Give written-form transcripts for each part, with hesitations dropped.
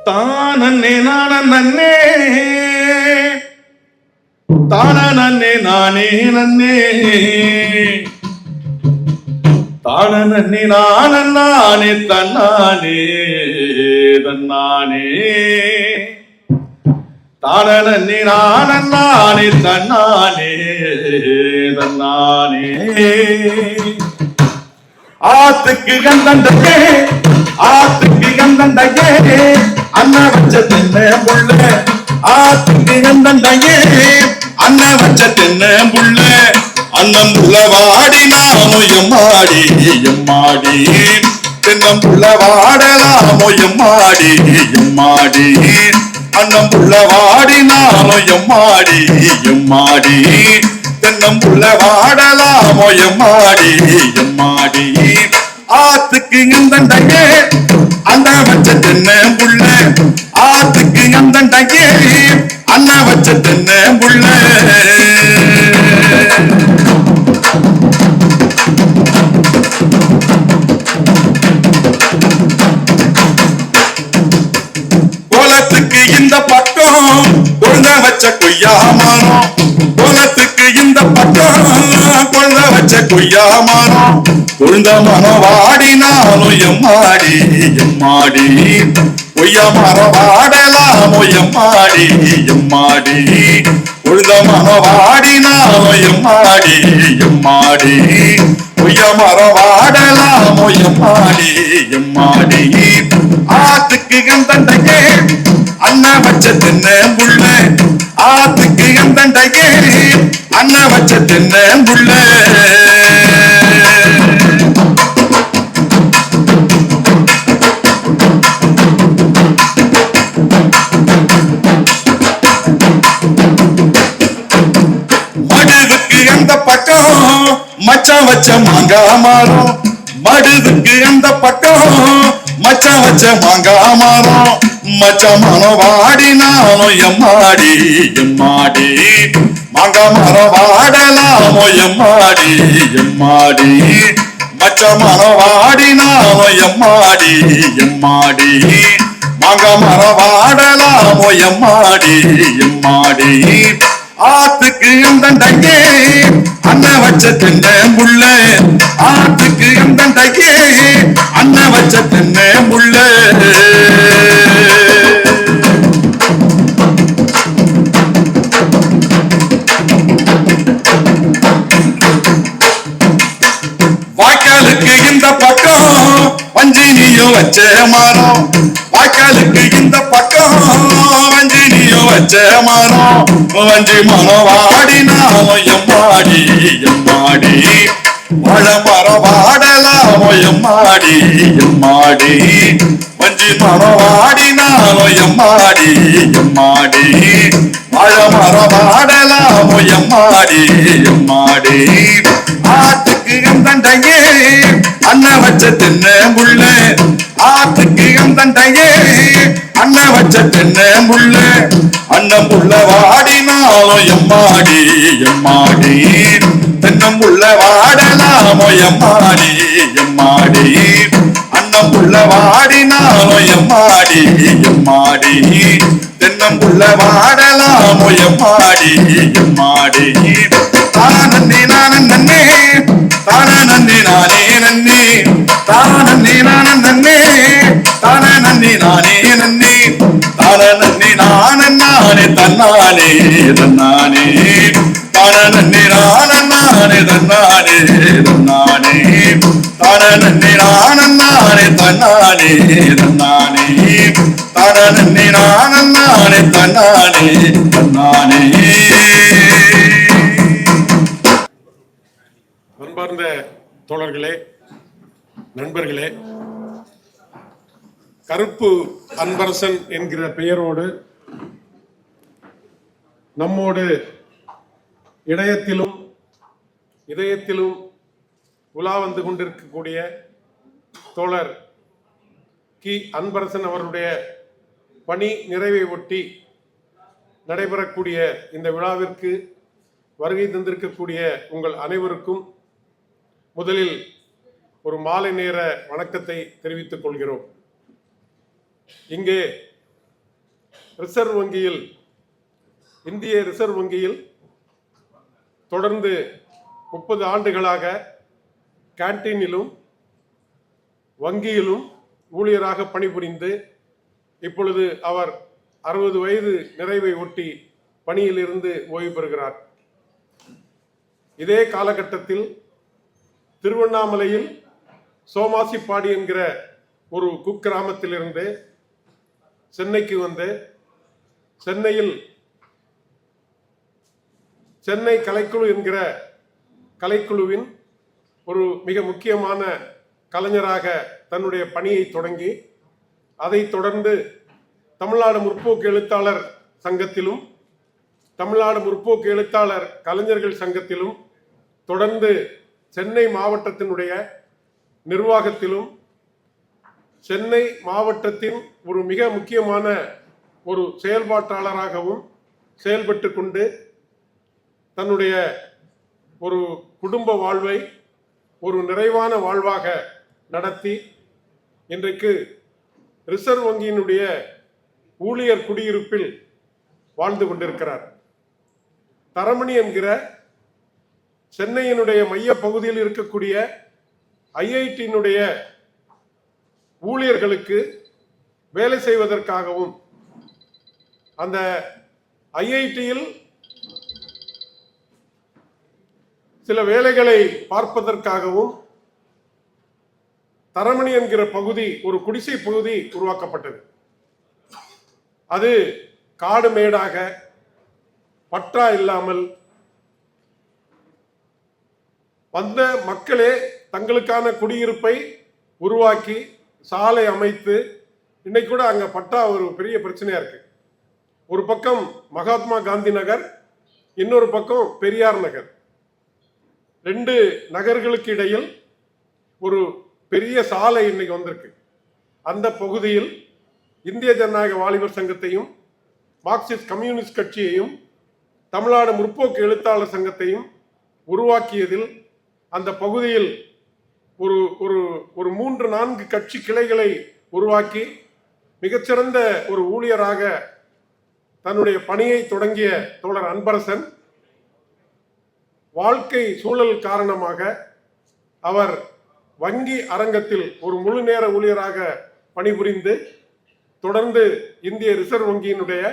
தானே நானே தான நன்னே நானே நன்னே தான நன்னே நானே தன்னானே தன்னானே தான நன்னே நானே தன்னானே தன்னானே ஆத்துக்கு கந்தண்டையே ஆத்துக்கு கந்தண்டையே அண்ணன் வச்ச தென்ன புள்ள ஆத்துக்கு கந்தண்டையே அண்ணன் வச்ச தென்ன புள்ள அண்ணன் புள்ள வாடி நாமோ எம்மாடி எம்மாடி தென்னம் புள்ள வாடலாமோ எம்மாடி எம்மாடி அண்ணன் புள்ள வாடி நாமோ எம்மாடி எம்மாடி தென்னம் புள்ள வாடலாமோ எம்மாடி எம்மாடி ஆத்துக்கு எந்தண்டையே அண்ணா வச்ச தென்ன புள்ள ஆத்துக்கு எந்தண்டையே அண்ணா வச்ச தென்ன புள்ள கோலத்துக்கு இந்த பக்கம் கொழுந்த வச்ச கொய்யா மரம் கோலத்துக்கு இந்த பக்கம் கொழுந்த வச்ச கொய்யா மரம் கொழுந்த மரம் வாடினாலும் எம்மாடி எம்மாடி கொய்யா மரம் வாடலாமோ எம்மாடி எம்மாடி கொழுந்த மரம் வாடினாலும் எம்மாடி எம்மாடி கொய்யா மரம் வாடலாமோ எம்மாடி எம்மாடி ஆத்துக்கு கந்தண்டையே அண்ணன் வச்ச தென்ன புள்ள ஆத்துக்கு கந்தண்டையே அண்ணன் வச்ச தென்ன புள்ள மடுவுக்கு அந்த பக்கம் மச்சான் வச்ச மாங்கா மரம் மடுவுக்கு அந்த பக்கம் மச்சான் வச்ச மாங்கா மரம் மச்ச மரம் வாடினாலும் எம்மாடி எம்மாடி மாங்கா மரம் வாடலாமோ எம்மாடி எம்மாடி மச்ச மரம் வாடினாலும் எம்மாடி எம்மாடி மாங்கா மரம் வாடலாமோ எம்மாடி எம்மாடி ஆத்துக்கு எந்தண்டையே அண்ணன் வச்ச தென்ன புள்ள ஆத்துக்கு எந்தண்டையே அண்ணன் வச்ச தென்ன புள்ள வாய்க்காலுக்கு இந்த பக்கம் வஞ்சினியும் வச்ச மரம் வாய்க்காலுக்கு இந்த பக்கம் வஞ்சினியும் வச்ச மரம் வஞ்சி மரம் வாடினாமோ எம்மாடி எம்மாடி வாழை மரம் வாடலாமோ எம்மாடி எம்மாடி வஞ்சி மரம் வாடினாமோ எம்மாடி எம்மாடி வாழை மரம் வாடலாமோ எம்மாடி எம்மாடி ஆத்துக்கு எந்தண்டையே அண்ணன் வச்ச தென்ன புள்ள ஆத்துக்கு எந்தண்டையே அண்ணன் வச்ச தென்ன புள்ள அண்ணன் புள்ள வாடினாலும் எம்மாடி எம்மாடி தென்னம் புள்ள வாடலாமோ எம்மாடி எம்மாடி அண்ணன் புள்ள வாடினாலும் எம்மாடி எம்மாடி தென்னம் புள்ள வாடலாமோ எம்மாடி எம்மாடி தானே நானே நன்னே தான நன்னே நானே நன்னே தான நன்னே நானே நன்னே தான நன்னே நானே நன்னே தான நன்னே நானே தன்னானே தன்னானே தான நன்னே நானே தன்னானே தன்னானே தான நன்னே நானே தன்னானே தன்னானே தான நன்னே நானே தன்னானே தன்னானே. அன்பார்ந்த தோழர்களே, நண்பர்களே, கருப்பு அன்பரசன் என்கிற பெயரோடு நம்மோடு இடையத்திலும் இதயத்திலும் உலா வந்து கொண்டிருக்கக்கூடிய தோழர் கி அன்பரசன் அவருடைய பணி நிறைவை ஒட்டி நடைபெறக்கூடிய இந்த விழாவிற்கு வருகை தந்திருக்கக்கூடிய உங்கள் அனைவருக்கும் முதலில் ஒரு மாலை நேர வணக்கத்தை தெரிவித்துக் கொள்கிறோம். இங்கே ரிசர்வ் வங்கியில், இந்திய ரிசர்வ் வங்கியில் தொடர்ந்து 30 ஆண்டுகளாக கேண்டீனிலும் வங்கியிலும் ஊழியராக பணிபுரிந்து இப்பொழுது அவர் 60 வயது நிறைவை ஒட்டி பணியிலிருந்து ஓய்வு பெறுகிறார். இதே காலகட்டத்தில் திருவண்ணாமலையில் சோமாசிப்பாடி என்கிற ஒரு குக்கிராமத்திலிருந்து சென்னைக்கு வந்து சென்னையில் சென்னை கலைக்குழு என்கிற கலைக்குழுவின் ஒரு மிக முக்கியமான கலைஞராக தன்னுடைய பணியை தொடங்கி அதைத் தொடர்ந்து தமிழ்நாடு முற்போக்கு எழுத்தாளர் சங்கத்திலும் தமிழ்நாடு முற்போக்கு எழுத்தாளர் கலைஞர்கள் சங்கத்திலும் தொடர்ந்து சென்னை மாவட்டத்தினுடைய நிர்வாகத்திலும் சென்னை மாவட்டத்தின் ஒரு மிக முக்கியமான ஒரு செயல்பாட்டாளராகவும் செயல்பட்டு கொண்டு தன்னுடைய ஒரு குடும்ப வாழ்வை ஒரு நிறைவான வாழ்வாக நடத்தி இன்றைக்கு ரிசர்வ் வங்கியினுடைய ஊழியர் குடியிருப்பில் வாழ்ந்து கொண்டிருக்கிறார். தரமணி என்கிற சென்னையினுடைய மைய பகுதியில் இருக்கக்கூடிய ஐஐடியினுடைய ஊழியர்களுக்கு வேலை செய்வதற்காகவும் அந்த ஐஐடியில் சில வேலைகளை பார்ப்பதற்காகவும் தரமணி என்கிற பகுதி ஒரு குடிசை பகுதி உருவாக்கப்பட்டது. அது காடு மேடாக பட்டா இல்லாமல் வந்த மக்களே தங்களுக்கான குடியிருப்பை உருவாக்கி சாலை அமைத்து இன்னைக்கு கூட அங்க பட்டா ஒரு பெரிய பிரச்சனையா இருக்கு. ஒரு பக்கம் மகாத்மா காந்தி நகர், இன்னொரு பக்கம் பெரியார் நகர். 2 நகர்களுக்கு இடையில் ஒரு பெரிய சாலை இன்னைக்கு வந்திருக்கு. அந்த பகுதியில் இந்திய ஜனநாயக வாலிபர் சங்கத்தையும் மார்க்சிஸ்ட் கம்யூனிஸ்ட் கட்சியையும் தமிழ்நாடு முற்போக்கு எழுத்தாளர் சங்கத்தையும் உருவாக்கியதில் அந்த பகுதியில் ஒரு ஒரு ஒரு 3-4 கட்சி கிளைகளை உருவாக்கி மிகச்சிறந்த ஒரு ஊழியராக தன்னுடைய பணியை தொடங்கிய தோழர் அன்பரசன் வாழ்க்கை சூழல் காரணமாக அவர் வங்கி அரங்கத்தில் ஒரு முழு நேர ஊழியராக பணிபுரிந்து தொடர்ந்து இந்திய ரிசர்வ் வங்கியினுடைய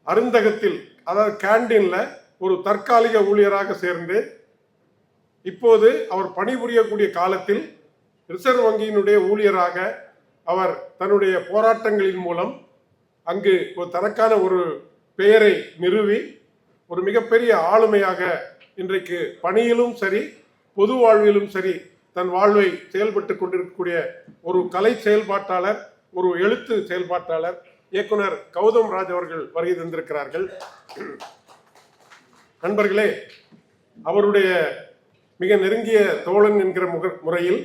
அருந்தகத்தில், அதாவது கேண்டீன்ல ஒரு தற்காலிக ஊழியராக சேர்ந்து இப்போது அவர் பணிபுரியக்கூடிய காலத்தில் ரிசர்வ் வங்கியினுடைய ஊழியராக அவர் தன்னுடைய போராட்டங்களின் மூலம் அங்கு ஒரு தனக்கான ஒரு பெயரை நிறுவி ஒரு மிகப்பெரிய ஆளுமையாக இன்றைக்கு பணியிலும் சரி பொது வாழ்விலும் சரி தன் வாழ்வை செயல்பட்டு கொண்டிருக்கக்கூடிய ஒரு கலை செயல்பாட்டாளர், ஒரு எழுத்து செயல்பாட்டாளர் இயக்குனர் கௌதம் ராஜ் அவர்கள் வருகை தந்திருக்கிறார்கள். நண்பர்களே, அவருடைய மிக நெருங்கிய தோழன் என்கிற முறையில்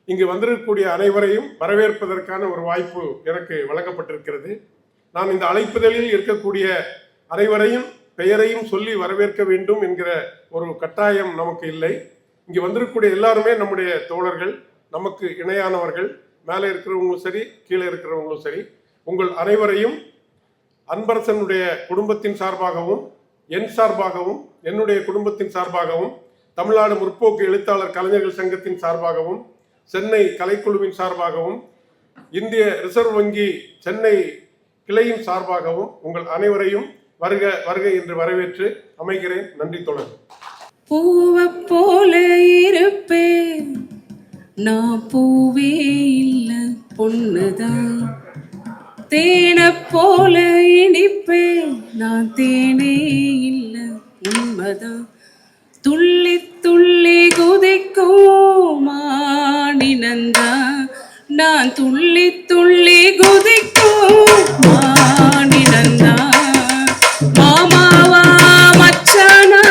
இங்கு வந்திருக்கக்கூடிய அனைவரையும் வரவேற்பதற்கான ஒரு வாய்ப்பு எனக்கு வழங்கப்பட்டிருக்கிறது. நான் இந்த அழைப்புதலில் இருக்கக்கூடிய அனைவரையும் பெயரையும் சொல்லி வரவேற்க வேண்டும் என்கிற ஒரு கட்டாயம் நமக்கு இல்லை. இங்கு வந்திருக்கக்கூடிய எல்லாருமே நம்முடைய தோழர்கள், நமக்கு இணையானவர்கள். மேலே இருக்கிறவங்களும் சரி, கீழே இருக்கிறவங்களும் சரி, உங்கள் அனைவரையும் அன்பரசனுடைய குடும்பத்தின் சார்பாகவும் என் சார்பாகவும் என்னுடைய குடும்பத்தின் சார்பாகவும் தமிழ்நாடு முற்போக்கு எழுத்தாளர் கலைஞர்கள் சங்கத்தின் சார்பாகவும் சென்னை கலைக்குழுவின் சார்பாகவும் இந்திய ரிசர்வ் வங்கி சென்னை கிளையின் சார்பாகவும் உங்கள் அனைவரையும் வருக வருக என்று வரவேற்று அமைகிறேன். நன்றி தோழர். பூவை போல இருப்பேன் நான், பூவே இல்ல பொண்ணுதான். தேனை போல இனிப்பேன் நான், தேனே இல்ல உண்மைதான். துள்ளி துள்ளி குதிக்கும் மானினந்தான் நான், துள்ளி துள்ளி குதிக்கும் மானினந்தான். மாமாவா மச்சானா,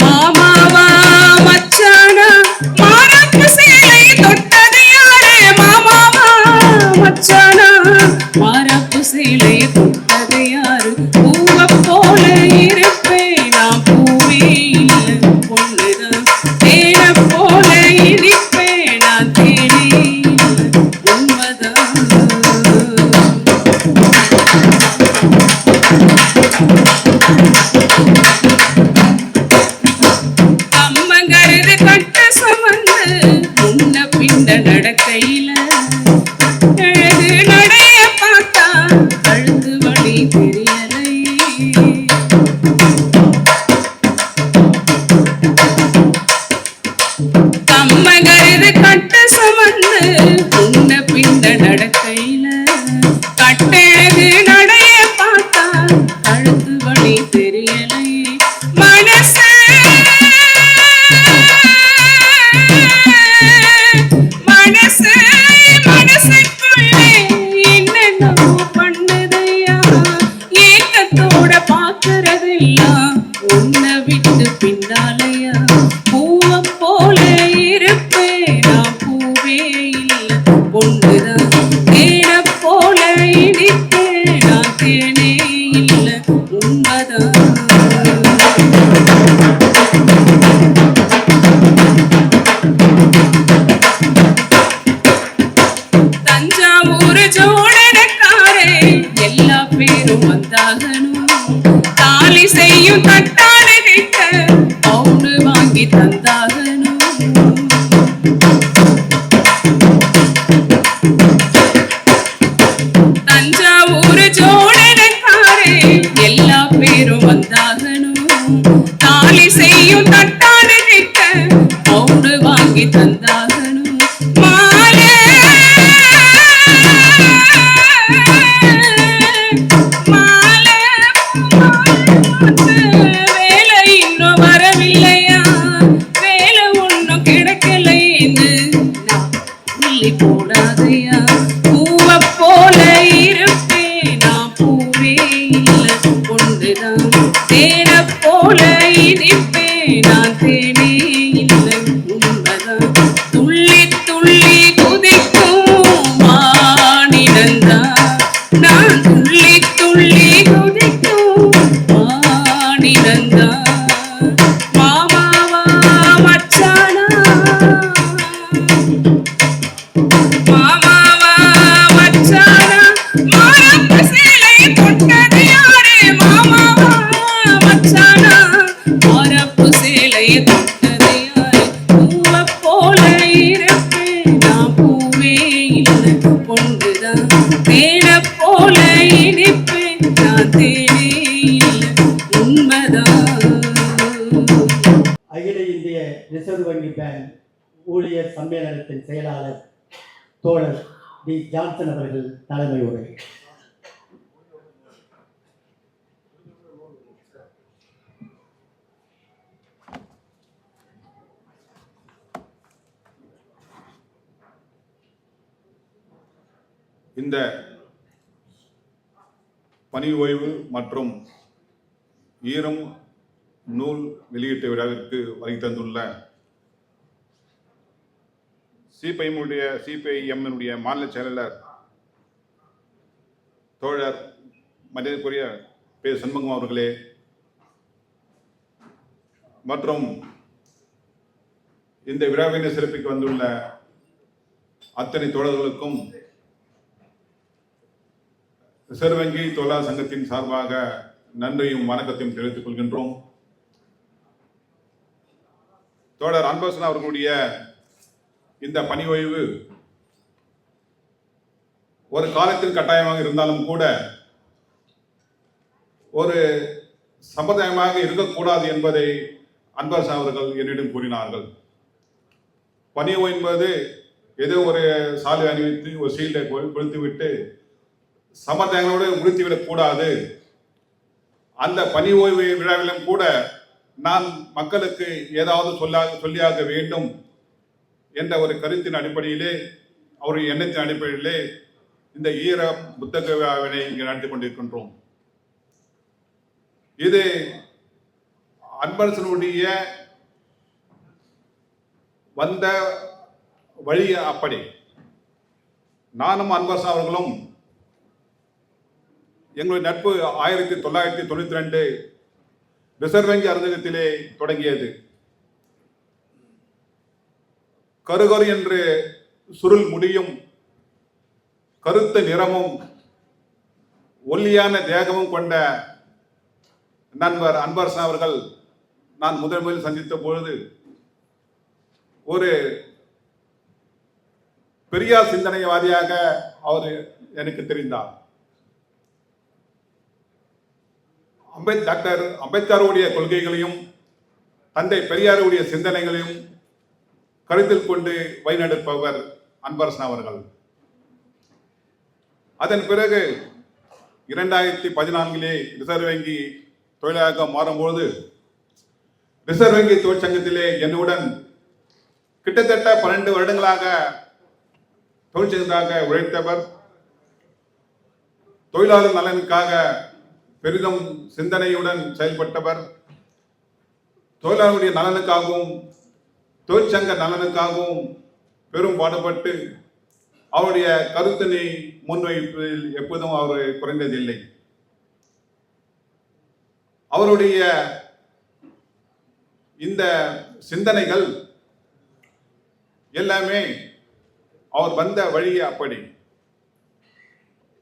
மாமாவா மச்சானா, மாரப்பு சேலை தொட்டது யாரு? மாமாவா மச்சானா, மாரப்பு சேலை தொட்டது யாரு? பூவை போல இருப்பேன் நான், பூவே இல்ல பொண்ணுதான். தேனை போல இனிப்பேன் நான், தேனே இல்ல உண்மைதான். கம்மங்கருது கட்ட சுமந்து முன்ன பின்ன நடக்கையில அழகு நடைய பார்த்தா கழுத்து வழி தெரியலை. கம்மங்கருது கட்ட சுமந்து முன்ன பின்ன நடக்கையில கட்டழகு நடைய பார்த்தா கழுத்து வழி தெரியலை. மனசு மனசு மனசுக்குள்ளே என்னென்னமோ பண்ணுதையா, ஏக்கத்தோட பாக்குறதெல்லாம் உன்னை விட்டு பின்னாலையா. பூவை போல இருப்பேன் நான் பூவே இல்ல பொண்ணுதான், தேனை போல இனிப்பேன் நான் தேனே இல்ல உண்மைதான். தஞ்சாவூர் ஜோடனக்காரே எல்லா பேரும் வந்தாகணும், தாலி செய்யும் தட்டான கிட்ட பவுண்டு வாங்கி தந்தாகணும். தஞ்சாவூர் ஜோடனக்காரே எல்லா பேரும் வந்தாகணும், தாலி செய்யும் தட்டான கிட்ட பவுண்டு வாங்கி தந்தாகணும். மாலை மாலை வேலை இன்னும் வரவில்லையா, வேலை ஒண்ணும் கிடைக்கலைன்னு நான் சொல்லி போடாதையா. பூவை போல இருப்பேன் நான் பூவே இல்ல பொண்ணுதான், தேனை போல இனிப்பேன் நான் தேனே இல்ல உண்மைதான். துள்ளி துள்ளி குதிக்கும் மானிடந்தான் நான், துள்ளி துள்ளி குதிக்கும் மானிடந்தான். மாமாவா மச்சானா மாமாவா மச்சானா, மாறப்பு சேலை தொட்டது யாரு மாமாவா மச்சானா, மாறப்பு சேலை தொட்டது யாரு. பூவை போல இருப்பேன் நான் பூவே இல்ல பொண்ணுதான், தேனை போல இனிப்பேன் நான் தேனே இல்ல உண்மைதான். அகில இந்திய ரிசர்வ் வங்கி பேங்க் ஊழியர் சம்மேளனத்தின் செயலாளர் தோழர் டி ஜான்சன் அவர்கள் தலைமை உரை. இந்த பணி ஓய்வு மற்றும் ஈரம் நூல் வெளியீட்டு விழாவிற்கு வருகை தந்துள்ள சிபிஐஎம்னுடைய மாநில செயலாளர் தோழர் மரியாதைக்குரிய பே. சண்முகம் அவர்களே மற்றும் இந்த விழாவினை சிறப்பிக்க வந்துள்ள அத்தனை தோழர்களுக்கும் ரிசர்வ் வங்கி தொழிலாளர் சங்கத்தின் சார்பாக நன்றியும் வணக்கத்தையும் தெரிவித்துக் கொள்கின்றோம். தோழர் அன்பரசன் அவர்களுடைய இந்த பணி ஓய்வு ஒரு காலத்தில் கட்டாயமாக இருந்தாலும் கூட ஒரு சம்பிரதாயமாக இருக்கக்கூடாது என்பதை அன்பரசன் அவர்கள் என்னிடம் கூறினார்கள். பணி ஓய்வு என்பது ஏதோ ஒரு சாலை அணிவித்து ஒரு சீல்டை கொளுத்து விட்டு சம்பிரதாயங்களோடு முடித்துவிடக் கூடாது. அந்த பணி ஓய்வு விழாவிலும் கூட நான் மக்களுக்கு ஏதாவது சொல்லியாக வேண்டும் என்ற ஒரு கருத்தின் அடிப்படையிலே, அவருடைய எண்ணத்தின் அடிப்படையிலே இந்த ஈர புத்தக விழாவினை இங்கு நடத்தி கொண்டிருக்கின்றோம். இது அன்பரசனுடைய வந்த வழி அப்படி. நானும் அன்பரசன் அவர்களும் எங்களுடைய நட்பு 1992 ரிசர்வ் வங்கி அலுவலகத்திலே தொடங்கியது. கருகரு என்று சுருள் முடியும், கருத்த நிறமும் ஒல்லியான தேகமும் கொண்ட நண்பர் அன்பரசன் அவர்கள் நான் முதலில் சந்தித்த பொழுது ஒரு பெரியார் சிந்தனைவாதியாக அவர் எனக்கு தெரிந்தார். டாக்டர் அம்பேத்கருடைய கொள்கைகளையும் தந்தை பெரியாருடைய சிந்தனைகளையும் கருத்தில் கொண்டு வழிநடப்பவர் அன்பரசன் அவர்கள். அதன் பிறகு 2014 ரிசர்வ் வங்கி தொழிலாளராக மாறும்போது ரிசர்வ் வங்கி தொழிற்சங்கத்திலே என்னுடன் கிட்டத்தட்ட 12 வருடங்களாக தொழிற்சங்கமாக உழைத்தவர். தொழிலாளர் நலனுக்காக பெரிதும் சிந்தனையுடன் செயல்பட்டவர். தொழிலாளர்களுடைய நலனுக்காகவும் தொழிற்சங்க நலனுக்காகவும் பெரும் பாடுபட்டு அவருடைய கருத்தினை முன்வைப்பதில் எப்போதும் அவர் குறைந்ததில்லை. அவருடைய இந்த சிந்தனைகள் எல்லாமே அவர் வந்த வழி அப்படி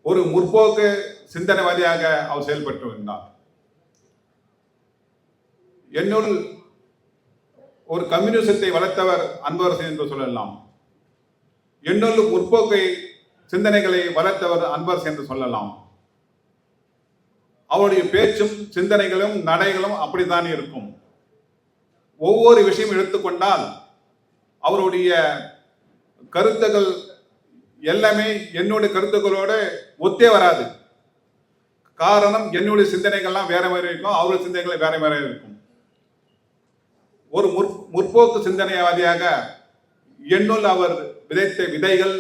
ஒரு முற்போக்கு சிந்தனைவாதியாக அவர் செயல்பட்டு வந்தார். என்னுள் ஒரு கம்யூனிசத்தை வளர்த்தவர் அன்பரசன் என்று சொல்லலாம். என்னுள் முற்போக்கை சிந்தனைகளை வளர்த்தவர் அன்பரசன் என்று சொல்லலாம். அவருடைய பேச்சும் சிந்தனைகளும் நடைகளும் அப்படித்தான் இருக்கும். ஒவ்வொரு விஷயம் எடுத்துக்கொண்டால் அவருடைய கருத்துக்கள் எல்லாமே என்னுடைய கருத்துக்களோடு ஒத்தே வராது. காரணம், என்னுடைய சிந்தனைகள்லாம் வேற மாதிரி இருக்கும், அவருடைய சிந்தனைகள் வேற மாதிரி இருக்கும். ஒரு முற்போக்கு சிந்தனைவாதியாக என்னுள் அவர் விதைத்த விதைகள்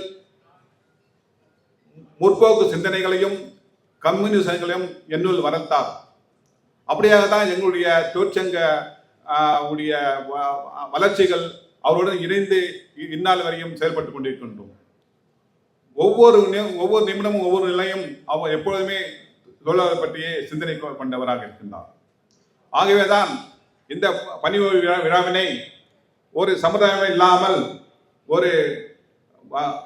முற்போக்கு சிந்தனைகளையும் கம்யூனிசங்களையும் என்னுள் வளர்த்தார். அப்படியாக தான் எங்களுடைய தொழிற்சங்க உடைய வளர்ச்சிகள் அவருடன் இணைந்து இந்நாள் வரையும் செயல்பட்டு கொண்டிருக்கின்றோம். ஒவ்வொரு நிமிடமும் ஒவ்வொரு நிலையும் அவர் எப்பொழுதுமே தொழிலாளர் பற்றியே சிந்தனை கொண்டவராக இருக்கின்றார். ஆகவேதான் இந்த பணி விழாவினை ஒரு சமுதாயம் இல்லாமல் ஒரு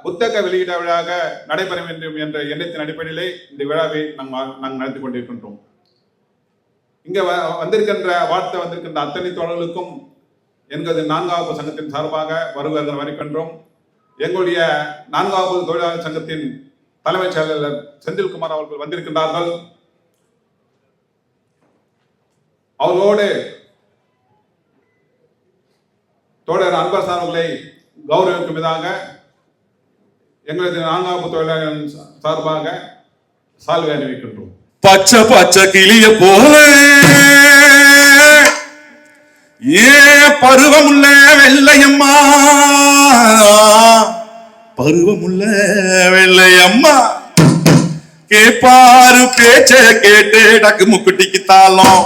புத்தக வெளியீட விழாவாக நடைபெற வேண்டும் என்ற எண்ணத்தின் அடிப்படையிலே இந்த விழாவை நாங்கள் நடத்தி கொண்டிருக்கின்றோம். இங்க வந்திருக்கின்ற வந்திருக்கின்ற அத்தனை தோழர்களுக்கும் எங்களது 4வது சங்கத்தின் சார்பாக வருவர்கள் வருகின்றோம். எங்களுடைய 4வது தொழிலாளர் சங்கத்தின் தலைமைச் செயலாளர் செந்தில்குமார் அவர்கள் வந்திருக்கின்றார்கள். அவர்களோடு தோழர் அன்பரசன் அவர்களை கௌரவிக்கும் விதமாக எங்களது 4வது தொழிலாளர் சார்பாக சால்வை அணிவிக்கின்றோம். பச்சை பச்சை கிளிய போல பருவமுள்ள வெள்ளையம்மா, பருவமுள்ள வெள்ளையம்மா கேப்பாரு பேச்ச கேட்டு டக்கு முக்குட்டிக்கு தாளம்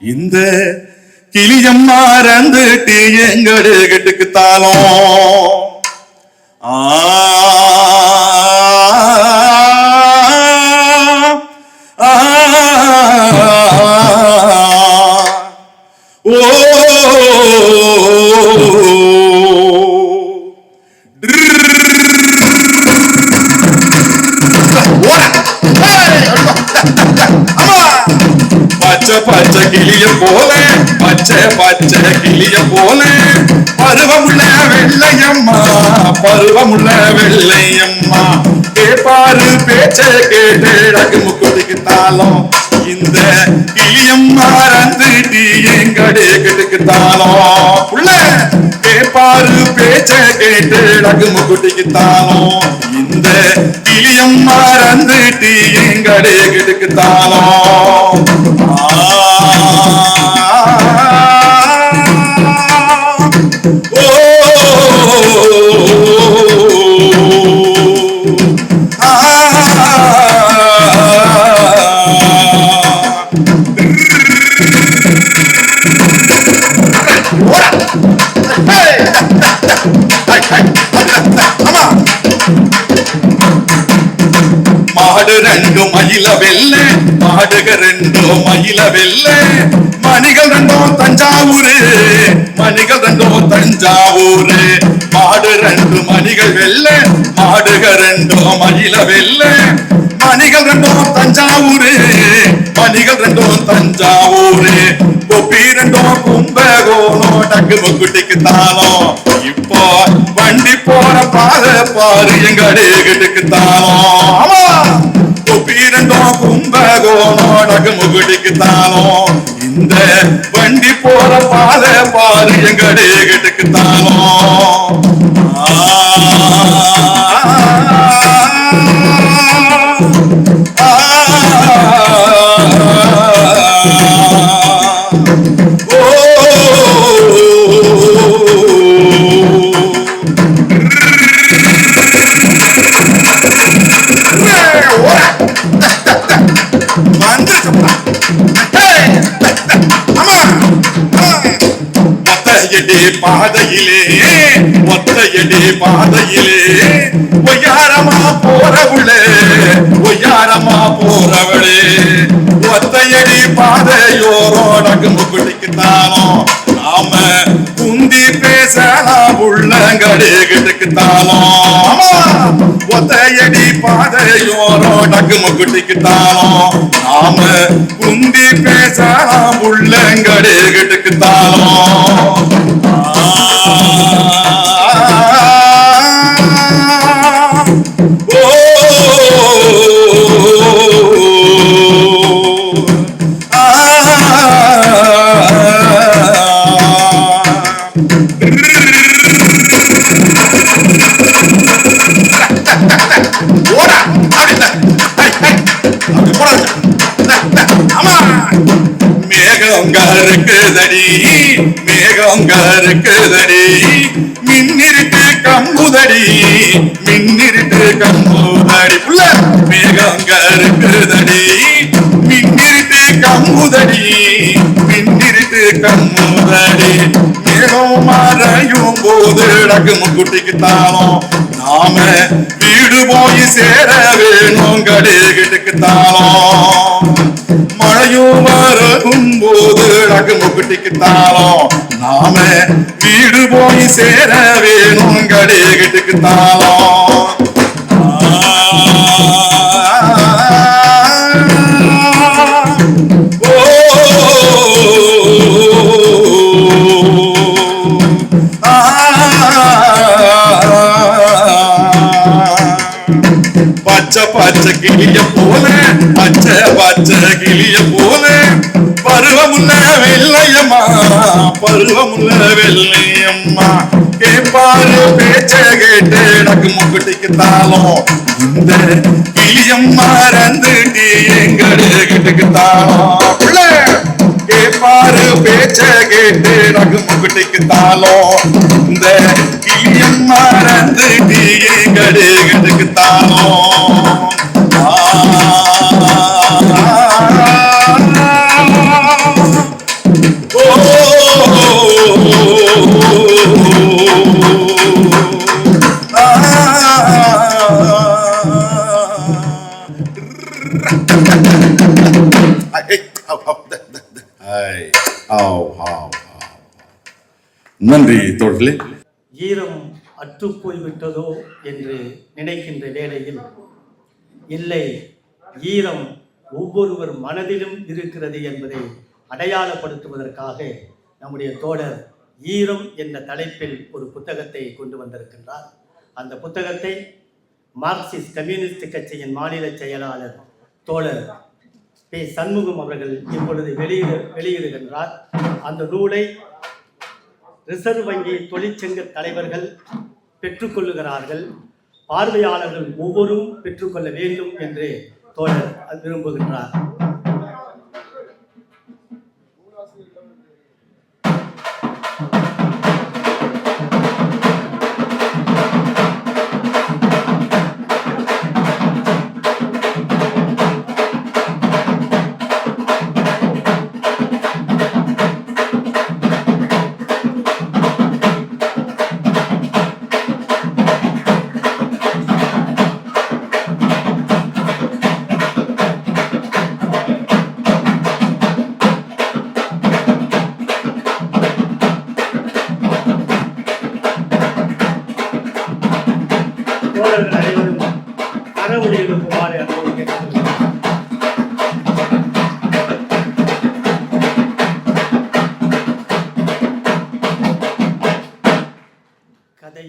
இந்த கிளியம்மா ரந்துட்டு எங்கடு கெட்டுக்கு தாளம். பச்சை பச்சை கிளிய போல பச்சை பச்சை கிளிய போல பருவமுள்ள வெள்ளையம்மா, பருவமுள்ள வெள்ளையம்மா கேப்பாரு பேச்ச கேட்டு டக்கு முக்குட்டிக்கு தாளம் இந்த கிளியம்மா ரந்துட்டு எங்கடு கெட்டுக்கு தாளம் புள்ள கேப்பாரு பேச்ச கேட்டு டக்கு முக்குட்டிக்கு தாளம் இந்த கிளியம்மா ரந்துட்டு எங்கடு கெட்டுக்கு தாளம். மாடு ரெண்டு மயில வெல்ல, மாடுக ரெண்டோ மயில வெல்ல, மணிகள் ரெண்டோ தஞ்சாவூரு, மணிகள் ரெண்டோ தஞ்சாவூரு. மாடு ரெண்டு மணிகள் வெல்ல, மாடுக ரெண்டோ மயில வெல்ல, மணிகள் ரெண்டும் தஞ்சாவூரு மணிகள் ரெண்டும் தஞ்சாவூரு கொப்பி ரெண்டும் கும்பகோணம் டக்கு முக்குட்டிக்கு தாளம் இப்போ வண்டி போற பாதை பாரு எங்க அடேகட்டுக்கு தாளம் கொப்பி ரெண்டும் கும்பகோணம் டக்கு முக்குட்டிக்கு தாளம் இந்த வண்டி போற பாதை பாரு எங்க அடேகட்டுக்கு தாளம் ஒத்தையடி பாதையிலே ஒய்யாரமா போறவுளே ஒய்யாரமா போறவளே ஒத்தையடி பாதையோரோடக்கு முக்குட்டிக்குத்தானோ நாம குந்தி பேசலாம் உள்ளங்கடேகிட்டுக்குத்தானோ ஒத்தையடி பாதையோரோடக்கு முக்குட்டிக்குத்தானோ நாம குந்தி பேசலாம் உள்ளங்கடேகிட்டுக்குத்தானோ இருக்குதடி மின்னிருட்டு கம்புதடி மின்னிருட்டு கம்புதடி புள்ள மேகங்க இருக்குதடி மின்னிருட்டு கம்புதடி மின்னிருட்டு கம்புதடி மேகம் மறையும் போது டக்கு முக்குட்டிக்கு தாளம் நாம வீடு போய் சேர வேணும் கடைகிட்டுக்கு தாளம் மழையும் வரும் போது டக்கு முக்குட்டிக்கு தாளம் நாம வீடு போய் சேர வேணும் கடைகிட்டுக்கு தாளம் பச்சை பச்சை கிளிய போல பச்சை பச்சை கிளிய போல பருவமுள்ள வெள்ளையம்மா பருவமுள்ள வெள்ளையம்மா கேப்பாரு பேச்ச கேட்டு டக்கு முக்குட்டிக்கு தாளம் இந்த கிளியம்மா ரந்துட்டி எங்கடுகிட்டுக்கு தாளம் கேப்பாரு பேச்ச கேட்டு டக்கு முக்குட்டிக்கு தாளம் இந்த கிளியம்மா ரந்துட்டி எங்கடுகிட்டுக்கு தாளம் நன்றி தோழர்களே. ஈரம் அற்று போய்விட்டதோ என்று நினைக்கின்ற வேளையில் இல்லை, ஈரம் ஒவ்வொருவர் மனதிலும் இருக்கிறது என்பதை அடையாளப்படுத்துவதற்காக நம்முடைய தோழர் ஈரம் என்ற தலைப்பில் ஒரு புத்தகத்தை கொண்டு வந்திருக்கின்றார். அந்த புத்தகத்தை மார்க்சிஸ்ட் கம்யூனிஸ்ட் கட்சியின் மாநில செயலாளர் தோழர் பி. சண்முகம் அவர்கள் இப்பொழுது வெளியிடுகின்றார். அந்த நூலை ரிசர்வ் வங்கி தொழிற்சங்க தலைவர்கள் பெற்றுக்கொள்ளுகிறார்கள். பார்வையாளர்கள் ஒவ்வொரும் பெற்றுக்கொள்ள வேண்டும் என்று தோழர் விரும்புகின்றார்.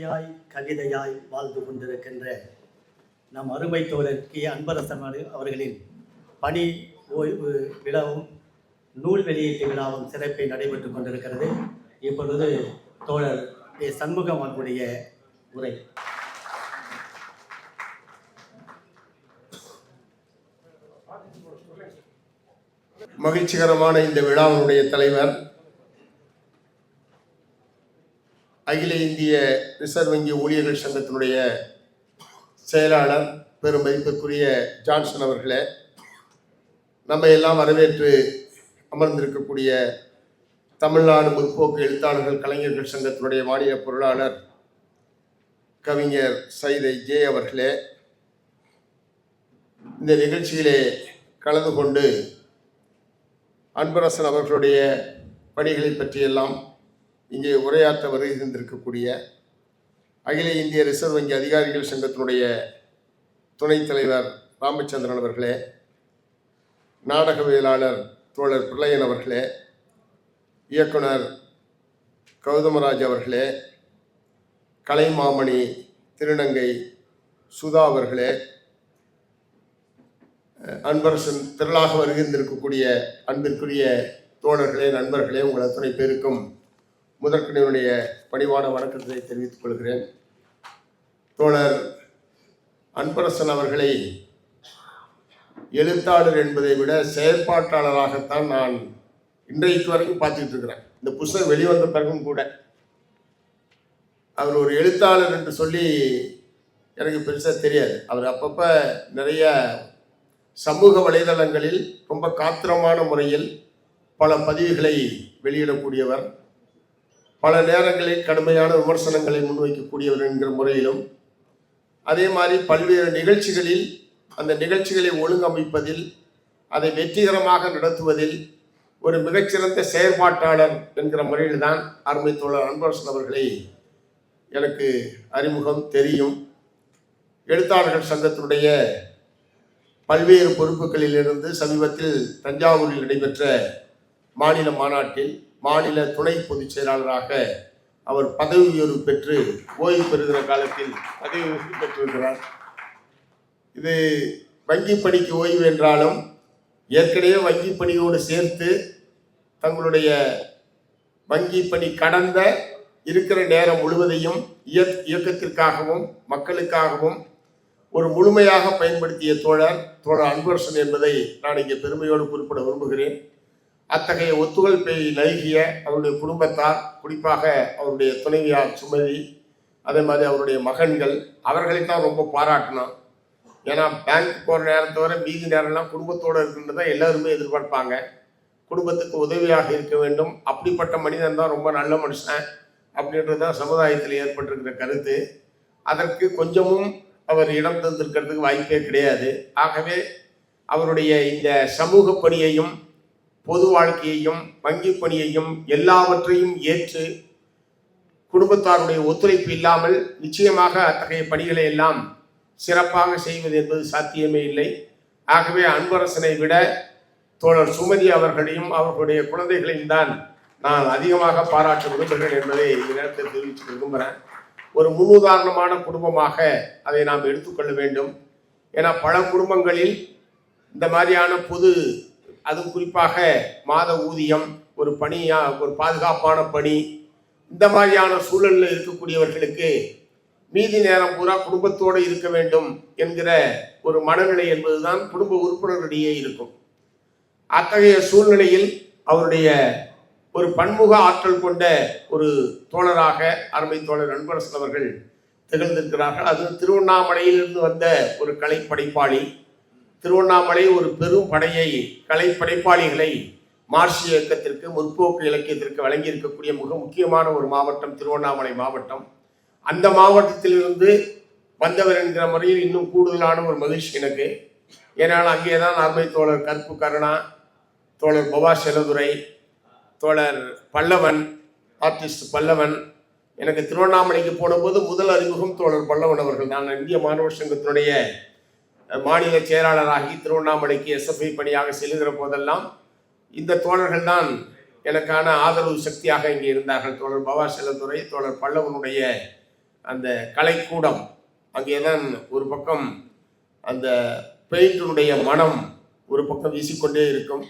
கலையாய் கவிதையாய் வாழ்ந்து கொண்டிருக்கின்ற நம் அருமை தோழர் கி அன்பரசன் அவர்களின் பணி ஓய்வு விழாவும் நூல் வெளியீட்டு விழாவும் சிறப்பை நடைபெற்றுக் கொண்டிருக்கிறது. இப்பொழுது தோழர் ஏ சண்முகம் அவர்களுடைய உரை. மகிழ்ச்சிகரமான இந்த விழாவினுடைய தலைவர் அகில இந்திய ரிசர்வ் வங்கி ஊழியர்கள் சங்கத்தினுடைய செயலாளர் பெரும் மதிப்பிற்குரிய ஜான்சன் அவர்களே, நம்ம எல்லாம் வரவேற்று அமர்ந்திருக்கக்கூடிய தமிழ்நாடு முற்போக்கு எழுத்தாளர்கள் கலைஞர்கள் சங்கத்தினுடைய மாநில பொருளாளர் கவிஞர் சைதை ஜே அவர்களே, இந்த நிகழ்ச்சியிலே கலந்து கொண்டு அன்பரசன் அவர்களுடைய பணிகளை பற்றியெல்லாம் இங்கே உரையாற்ற வருகை தந்திருக்கக்கூடிய அகில இந்திய ரிசர்வ் வங்கி அதிகாரிகள் சங்கத்தினுடைய துணைத் தலைவர் ராமச்சந்திரன் அவர்களே, நாடகவியலாளர் தோழர் பிள்ளையன் அவர்களே, இயக்குனர் கௌதமராஜ் அவர்களே, கலைமாமணி திருநங்கை சுதா அவர்களே, அன்பரசன் திரளாக வருகின்றிருக்கக்கூடிய அன்பிற்குரிய தோழர்களே, நண்பர்களே, உங்கள் அத்தனை பேருக்கும் முதற்கனினுடைய பணிவான வணக்கத்தை தெரிவித்துக் கொள்கிறேன். தோழர் அன்பரசன் அவர்களை எழுத்தாளர் என்பதை விட செயற்பாட்டாளராகத்தான் நான் இன்றைக்கு வரைக்கும் பார்த்துக்கிட்டு இருக்கிறேன். இந்த புத்தகம் வெளிவந்த பிறகும் கூட அவர் ஒரு எழுத்தாளர் என்று சொல்லி எனக்கு பெருசாக தெரியாது. அவர் அப்பப்போ நிறைய சமூக வலைதளங்களில் ரொம்ப காத்திரமான முறையில் பல பதிவுகளை வெளியிடக்கூடியவர், பல நேரங்களில் கடுமையான விமர்சனங்களை முன்வைக்கக்கூடியவர் என்கிற முறையிலும், அதே மாதிரி பல்வேறு நிகழ்ச்சிகளில் அந்த நிகழ்ச்சிகளை ஒழுங்கமைப்பதில், அதை வெற்றிகரமாக நடத்துவதில் ஒரு மிகச்சிறந்த செயற்பாட்டாளர் என்கிற முறையில் தான் அருமை தோழர் அன்பரசன் அவர்களை எனக்கு அறிமுகம் தெரியும். எழுத்தாளர்கள் சங்கத்தினுடைய பல்வேறு பொறுப்புகளில் இருந்து சமீபத்தில் தஞ்சாவூரில் நடைபெற்ற மாநில மாநாட்டில் மாநில துணை பொதுச் செயலாளராக அவர் பதவி உயர்வு பெற்று ஓய்வு பெறுகிற காலத்தில் பதவி உயர்வு பெற்றிருக்கிறார். இது வங்கி பணிக்கு ஓய்வு என்றாலும் ஏற்கனவே வங்கி பணியோடு சேர்த்து தங்களுடைய வங்கி பணி கடந்த இருக்கிற நேரம் முழுவதையும் இயக்கத்திற்காகவும் மக்களுக்காகவும் ஒரு முழுமையாக பயன்படுத்திய தோழர் அன்பரசன் என்பதை நான் இங்கே பெருமையோடு குறிப்பிட விரும்புகிறேன். அத்தகைய ஒத்துழைப்பை நல்கிய அவருடைய குடும்பத்தார், குறிப்பாக அவருடைய துணைவியார் சுமதி, அதே மாதிரி அவருடைய மகன்கள், அவர்களைத்தான் ரொம்ப பாராட்டினோம். ஏன்னா பேங்க் போகிற நேரத்தை வர மீதி நேரம்லாம் குடும்பத்தோடு இருக்குன்னு தான் எல்லாருமே எதிர்பார்ப்பாங்க. குடும்பத்துக்கு உதவியாக இருக்க வேண்டும், அப்படிப்பட்ட மனிதன் தான் ரொம்ப நல்ல மனுஷன் அப்படின்றது தான் சமுதாயத்தில் ஏற்பட்டிருக்கிற கருத்து. அதற்கு கொஞ்சமும் அவர் இடம் தந்திருக்கிறதுக்கு வாய்ப்பே கிடையாது. ஆகவே அவருடைய இந்த சமூக பணியையும் பொது வாழ்க்கையையும் வங்கி பணியையும் எல்லாவற்றையும் ஏற்று குடும்பத்தாருடைய ஒத்துழைப்பு இல்லாமல் நிச்சயமாக அத்தகைய பணிகளை எல்லாம் சிறப்பாக செய்வது என்பது சாத்தியமே இல்லை. ஆகவே அன்பரசனை விட தோழர் சுமதி அவர்களையும் அவர்களுடைய குழந்தைகளையும் தான் நான் அதிகமாக பாராட்ட விரும்புகிறேன் என்பதை இந்த நேரத்தில் தெரிவித்து விரும்புகிறேன். ஒரு முன்னுதாரணமான குடும்பமாக அதை நாம் எடுத்துக்கொள்ள வேண்டும். ஏன்னா பல குடும்பங்களில் இந்த மாதிரியான பொது, அதுவும் குறிப்பாக மாத ஊதியம், ஒரு பணியா, ஒரு பாதுகாப்பான பணி, இந்த மாதிரியான சூழலில் இருக்கக்கூடியவர்களுக்கு மீதி நேரம் பூரா குடும்பத்தோடு இருக்க வேண்டும் என்கிற ஒரு மனநிலை என்பதுதான் குடும்ப உறுப்பினர்களிடையே இருக்கும். அத்தகைய சூழ்நிலையில் அவருடைய ஒரு பன்முக ஆற்றல் கொண்ட ஒரு தோழராக அருமை தோழர் அன்பரசன் அவர்கள் திகழ்ந்திருக்கிறார்கள். அது திருவண்ணாமலையிலிருந்து வந்த ஒரு கலை படைப்பாளி. திருவண்ணாமலை ஒரு பெரும் படையை, கலை படைப்பாளிகளை மார்க்சிய இயக்கத்திற்கு, முற்போக்கு இலக்கியத்திற்கு வழங்கி இருக்கக்கூடிய மிக முக்கியமான ஒரு மாவட்டம் திருவண்ணாமலை மாவட்டம். அந்த மாவட்டத்திலிருந்து வந்தவர் என்கிற முறையில் இன்னும் கூடுதலான ஒரு மகிழ்ச்சி எனக்கு. ஏன்னால் அங்கே தான் அருமை தோழர் கருப்பு கருணா, தோழர் பவா செல்லதுரை, தோழர் பல்லவன், ஆர்டிஸ்ட் பல்லவன். எனக்கு திருவண்ணாமலைக்கு போனபோது முதல் அறிமுகம் தோழர் பல்லவன் அவர்கள். நான் இந்திய மாணவர் சங்கத்தினுடைய மாநில செயலாளராகி திருவண்ணாமலைக்கு எஸ்எஃப்ஐ பணியாக செல்லுகிற போதெல்லாம் இந்த தோழர்கள் தான் எனக்கான ஆதரவு சக்தியாக இங்கே இருந்தார்கள். தோழர் பவா செல்லதுரை, தோழர் பல்லவனுடைய அந்த கலைக்கூடம் அங்கேதான் ஒரு பக்கம் அந்த பெயிண்டினுடைய மனம் ஒரு பக்கம் வீசிக்கொண்டே இருக்கும்.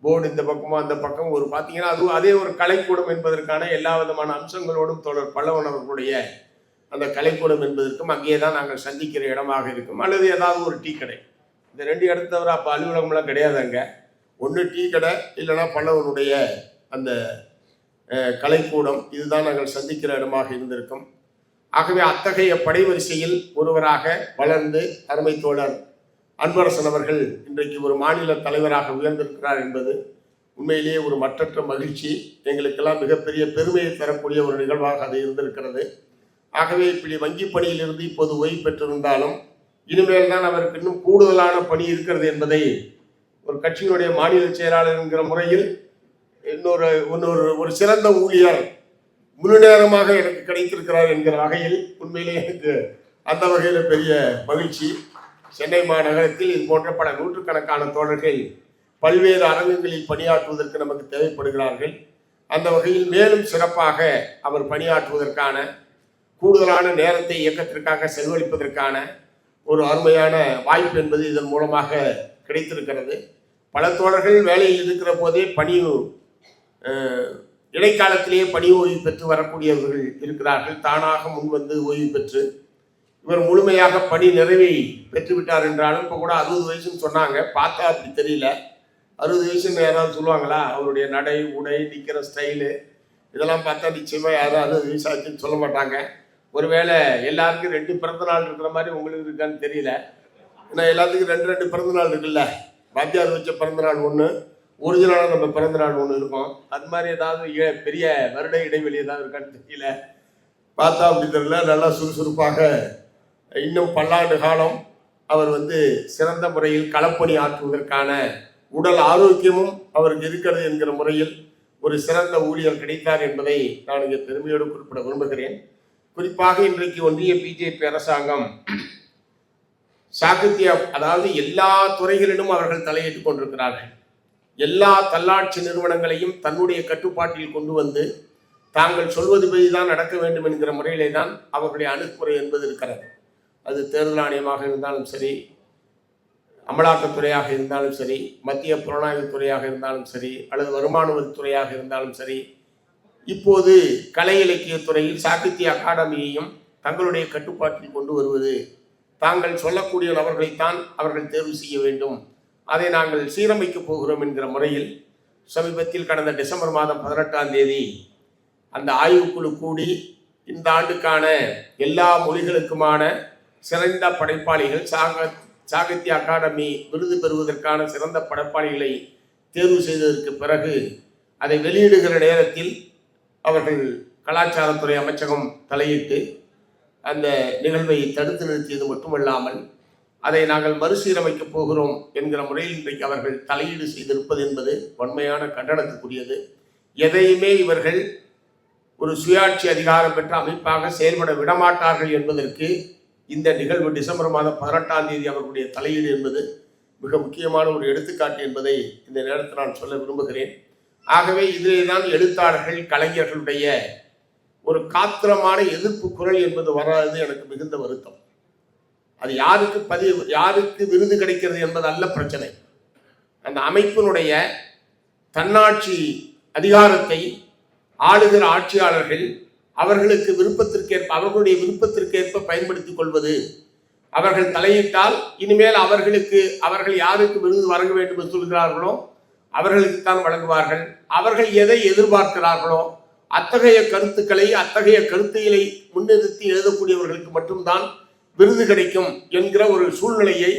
போர்டு இந்த பக்கமும் அந்த பக்கம் ஒரு பார்த்தீங்கன்னா அதுவும் அதே ஒரு கலைக்கூடம் என்பதற்கான எல்லா விதமான அம்சங்களோடும் தொடர் பல்லவனவர்களுடைய அந்த கலைக்கூடம் என்பதற்கும் அங்கே தான் நாங்கள் சந்திக்கிற இடமாக இருக்கும். அல்லது ஏதாவது ஒரு டீ கடை. இந்த 2 இடத்த தவிர அப்போ அலுவலகம்லாம் கிடையாது. அங்கே ஒன்று டீ கடை, இல்லைன்னா பல்லவனுடைய அந்த கலைக்கூடம். இதுதான் நாங்கள் சந்திக்கிற இடமாக இருந்திருக்கும். ஆகவே அத்தகைய படைவரிசையில் ஒருவராக வளர்ந்து அருமை தோழர் அன்பரசன் அவர்கள் இன்றைக்கு ஒரு மாநில தலைவராக உயர்ந்திருக்கிறார் என்பது உண்மையிலேயே ஒரு மற்றற்ற மகிழ்ச்சி. எங்களுக்கெல்லாம் மிகப்பெரிய பெருமையை தரக்கூடிய ஒரு நிகழ்வாக அது இருந்திருக்கிறது. ஆகவே இப்படி வங்கி பணியிலிருந்து இப்போது ஓய்வு பெற்றிருந்தாலும் இனிமேல் தான் அவருக்கு இன்னும் கூடுதலான பணி இருக்கிறது என்பதை ஒரு கட்சியினுடைய மாநில செயலாளர் என்கிற முறையில் ஒரு சிறந்த ஊழியர் முழு நேரமாக எனக்கு கிடைத்திருக்கிறார் என்கிற வகையில் உண்மையிலே எனக்கு அந்த வகையில் பெரிய மகிழ்ச்சி. சென்னை மாநகரத்தில் இது போன்ற பல நூற்றுக்கணக்கான தோழர்கள் பல்வேறு அரங்கங்களில் பணியாற்றுவதற்கு நமக்கு தேவைப்படுகிறார்கள். அந்த வகையில் மேலும் சிறப்பாக அவர் பணியாற்றுவதற்கான கூடுதலான நேரத்தை இயக்கத்திற்காக செலவழிப்பதற்கான ஒரு அருமையான வாய்ப்பு என்பது இதன் மூலமாக கிடைத்திருக்கிறது. பல தோழர்கள் வேலையில் இருக்கிற போதே இடைக்காலத்திலேயே பணி ஓய்வு பெற்று வரக்கூடியவர்கள் இருக்கிறார்கள். தானாக முன்வந்து ஓய்வு பெற்று இவர் முழுமையாக பணி நிறைவை பெற்றுவிட்டார் என்றாலும் இப்போ கூட 60 வயசுன்னு சொன்னாங்க. பார்த்தா அப்படி தெரியல. 60 வயசுன்னு யாராவது சொல்லுவாங்களா? அவருடைய நடை, உடை, நிற்கிற ஸ்டைலு இதெல்லாம் பார்த்தா நிச்சயமாக யாரும் 60 வயசு ஆச்சுன்னு சொல்ல மாட்டாங்க. ஒருவேளை எல்லாருக்கும் 2 பிறந்த நாள் இருக்கிற மாதிரி உங்களுக்கு இருக்கான்னு தெரியல. ஏன்னா எல்லாத்துக்கும் 2 பிறந்த நாள் இருக்குல்ல. வாத்தியார் வச்ச பிறந்த நாள் ஒன்று, ஒரிஜினலாக நம்ம பிறந்த நாள் ஒன்று இருக்கும். அது மாதிரி ஏதாவது பெரிய வருட இடைவெளி ஏதாவது இருக்கான்னு தெரியல. பார்த்தா அப்படி தெரியல. நல்லா சுறுசுறுப்பாக இன்னும் பல்லாண்டு காலம் அவர் சிறந்த முறையில் களப்பணி ஆற்றுவதற்கான உடல் ஆரோக்கியமும் அவருக்கு இருக்கிறது என்கிற முறையில் ஒரு சிறந்த ஊழியர் கிடைத்தார் என்பதை நான் இங்கே பெருமையோடு குறிப்பிட விரும்புகிறேன். குறிப்பாக இன்றைக்கு ஒன்றிய பிஜேபி அரசாங்கம் சாகித்யா, அதாவது எல்லா துறைகளிலும் அவர்கள் தலையிட்டுக் கொண்டிருக்கிறார்கள். எல்லா தன்னாட்சி நிறுவனங்களையும் தன்னுடைய கட்டுப்பாட்டில் கொண்டு வந்து தாங்கள் சொல்வதுபடிதான் நடக்க வேண்டும் என்கிற முறையிலே தான் அவர்களுடைய அணுகுமுறை என்பது இருக்கிறது. அது தேர்தல் ஆணையமாக இருந்தாலும் சரி, அமலாக்கத்துறையாக இருந்தாலும் சரி, மத்திய புலனாய்வுத்துறையாக இருந்தாலும் சரி, அல்லது வருமான வரித்துறையாக இருந்தாலும் சரி, இப்போது கலை இலக்கியத்துறையில் சாகித்ய அகாடமியையும் தங்களுடைய கட்டுப்பாட்டில் கொண்டு வருவது, தாங்கள் சொல்லக்கூடிய நபர்களைத்தான் அவர்கள் தேர்வு செய்ய வேண்டும், அதை நாங்கள் சீரமைக்கப் போகிறோம் என்கிற முறையில் சமீபத்தில் கடந்த டிசம்பர் மாதம் 18ஆம் தேதி அந்த ஆய்வுக்குழு கூடி இந்த ஆண்டுக்கான எல்லா மொழிகளுக்குமான சிறந்த படைப்பாளிகள் சாகித்ய அகாடமி விருது பெறுவதற்கான சிறந்த படைப்பாளிகளை தேர்வு செய்ததற்கு பிறகு அதை வெளியிடுகிற நேரத்தில் அவர்கள் கலாச்சாரத்துறை அமைச்சகம் தலையிட்டு அந்த நிகழ்வை தடுத்து நிறுத்தியது மட்டுமல்லாமல் அதை நாங்கள் மறுசீரமைக்கப் போகிறோம் என்கிற முறையில் இன்றைக்கு அவர்கள் தலையீடு செய்திருப்பது என்பது வன்மையான கண்டனத்துக்குரியது. எதையுமே இவர்கள் ஒரு சுயாட்சி அதிகாரம் பெற்ற அமைப்பாக செயல்பட விடமாட்டார்கள் என்பதற்கு இந்த நிகழ்வு டிசம்பர் மாதம் 18ஆம் தேதி அவர்களுடைய தலையீடு என்பது மிக முக்கியமான ஒரு எடுத்துக்காட்டு என்பதை இந்த நேரத்தில் நான் சொல்ல விரும்புகிறேன். ஆகவே இதிலே தான் எழுத்தாளர்கள், கலைஞர்களுடைய ஒரு காத்திரமான எதிர்ப்பு குரல் என்பது வராது எனக்கு மிகுந்த வருத்தம். அது யாருக்கு விருது கிடைக்கிறது என்பது அல்ல பிரச்சனை. அந்த அமைப்பினுடைய தன்னாட்சி அதிகாரத்தை ஆளுகிற ஆட்சியாளர்கள் அவர்களுக்கு விருப்பத்திற்கேற்ப, அவர்களுடைய விருப்பத்திற்கேற்ப பயன்படுத்திக் கொள்வது. அவர்கள் தலையிட்டால் இனிமேல் அவர்கள் யாருக்கு விருது வழங்க வேண்டும் என்று சொல்கிறார்களோ அவர்களுக்குத்தான் வழங்குவார்கள். அவர்கள் எதை எதிர்பார்க்கிறார்களோ அத்தகைய கருத்துக்களை, அத்தகைய கருத்தியலை முன்னிறுத்தி எழுதக்கூடியவர்களுக்கு மட்டும்தான் விருது கிடைக்கும் என்கிற ஒரு சூழ்நிலையை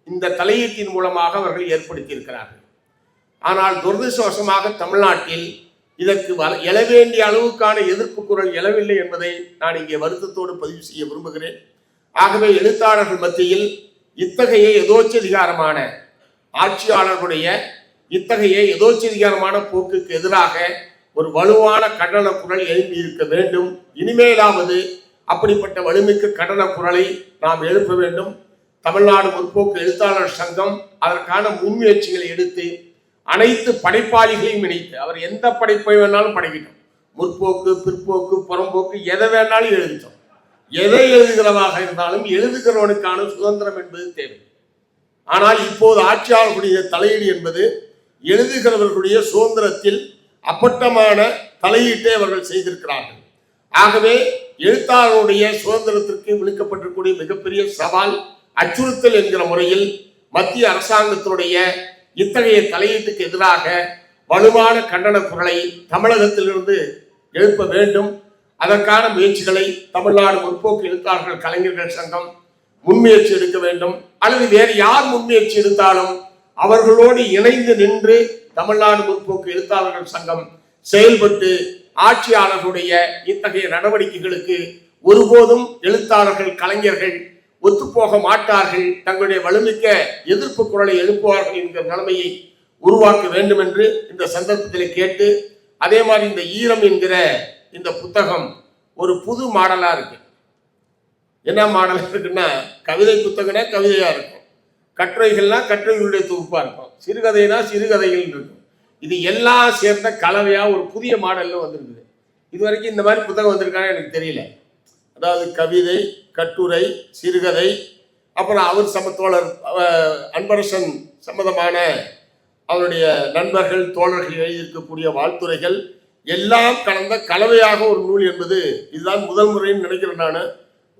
இந்த தலையீட்டின் மூலமாக அவர்கள் ஏற்படுத்தி இருக்கிறார்கள். ஆனால் துரதிர்ஷ்டவசமாக தமிழ்நாட்டில் இதற்கு எழ வேண்டிய அளவுக்கான எதிர்ப்பு குரல் எழவில்லை என்பதை நான் இங்கே வருத்தத்தோடு பதிவு செய்ய விரும்புகிறேன். ஆகவே எழுத்தாளர்கள் மத்தியில் இத்தகைய எதோச்சதிகாரமான ஆட்சியாளர்களுடைய இத்தகைய எதோச்சதிகாரமான போக்குக்கு எதிராக ஒரு வலுவான கண்டன குரல் எழுப்பி இருக்க வேண்டும். இனிமேலாவது அப்படிப்பட்ட வலிமிக்க கண்டன குரலை நாம் எழுப்ப வேண்டும். தமிழ்நாடு முற்போக்கு எழுத்தாளர் சங்கம் அதற்கான முன்முயற்சிகளை எடுத்து அனைத்து படைப்பாளிகளையும் இணைத்து, அவர் எந்த படைப்பை வேணாலும் படைக்கட்டும், முற்போக்கு, பிற்போக்கு, புறம்போக்கு, எதை வேணாலும் எழுதிட்டோம், எதை எழுதுகிறதாக இருந்தாலும் எழுதுகிறவனுக்கான சுதந்திரம் என்பது தேவை. ஆனால் இப்போது ஆட்சியாளர்களுடைய தலையீடு என்பது எழுதுகிறவர்களுடைய சுதந்திரத்தில் அப்பட்டமான தலையீட்டை அவர்கள் செய்திருக்கிறார்கள். ஆகவே எழுத்தாளருடைய சுதந்திரத்திற்கு விழுக்கப்பட்டிருக்கூடிய மிகப்பெரிய சவால், அச்சுறுத்தல் என்கிற முறையில் மத்திய அரசாங்கத்தினுடைய இத்தகைய தலையீட்டுக்கு எதிராக வலுவான கண்டன குரலை தமிழகத்திலிருந்து எழுப்ப வேண்டும். அதற்கான முயற்சிகளை தமிழ்நாடு முற்போக்கு எழுத்தாளர்கள் கலைஞர்கள் சங்கம் முன்முயற்சி எடுக்க வேண்டும். அல்லது வேறு யார் முன்முயற்சி எடுத்தாலும் அவர்களோடு இணைந்து நின்று தமிழ்நாடு முற்போக்கு எழுத்தாளர்கள் சங்கம் செயல்பட்டு ஆட்சியாளர்களுடைய இத்தகைய நடவடிக்கைகளுக்கு ஒருபோதும் எழுத்தாளர்கள் கலைஞர்கள் ஒத்துப்போக மாட்டார்கள், தங்களுடைய வலுமிக்க எதிர்ப்பு குரலை எழுப்புவார்கள் என்கிற நிலைமையை உருவாக்க வேண்டும் என்று இந்த சந்தர்ப்பத்தில் கேட்டு, அதே மாதிரி இந்த ஈரம் என்கிற இந்த புத்தகம் ஒரு புது மாடலா இருக்கு. என்ன மாடலா இருக்குன்னா, கவிதை புத்தகம்னா கவிதையா இருக்கும், கட்டுரைகள்னா கட்டுரைகளுடைய தொகுப்பா இருக்கும், சிறுகதைனா சிறுகதைகள் இருக்கும். இது எல்லாம் சேர்ந்த கலவையா ஒரு புதிய மாடல்ல வந்திருக்குது. இது வரைக்கும் இந்த மாதிரி புத்தகம் வந்திருக்கான்னு எனக்கு தெரியல. அதாவது கவிதை, கட்டுரை, சிறுகதை, அப்புறம் அவர் தோழர் அன்பரசன் சம்பந்தமான அவருடைய நண்பர்கள் தோழர்கள் எழுதியிருக்கக்கூடிய வாழ்த்துரைகள் எல்லாம் கலந்த கலவையாக ஒரு நூல் என்பது இதுதான் முதல் முறைன்னு நினைக்கிறேன். நான்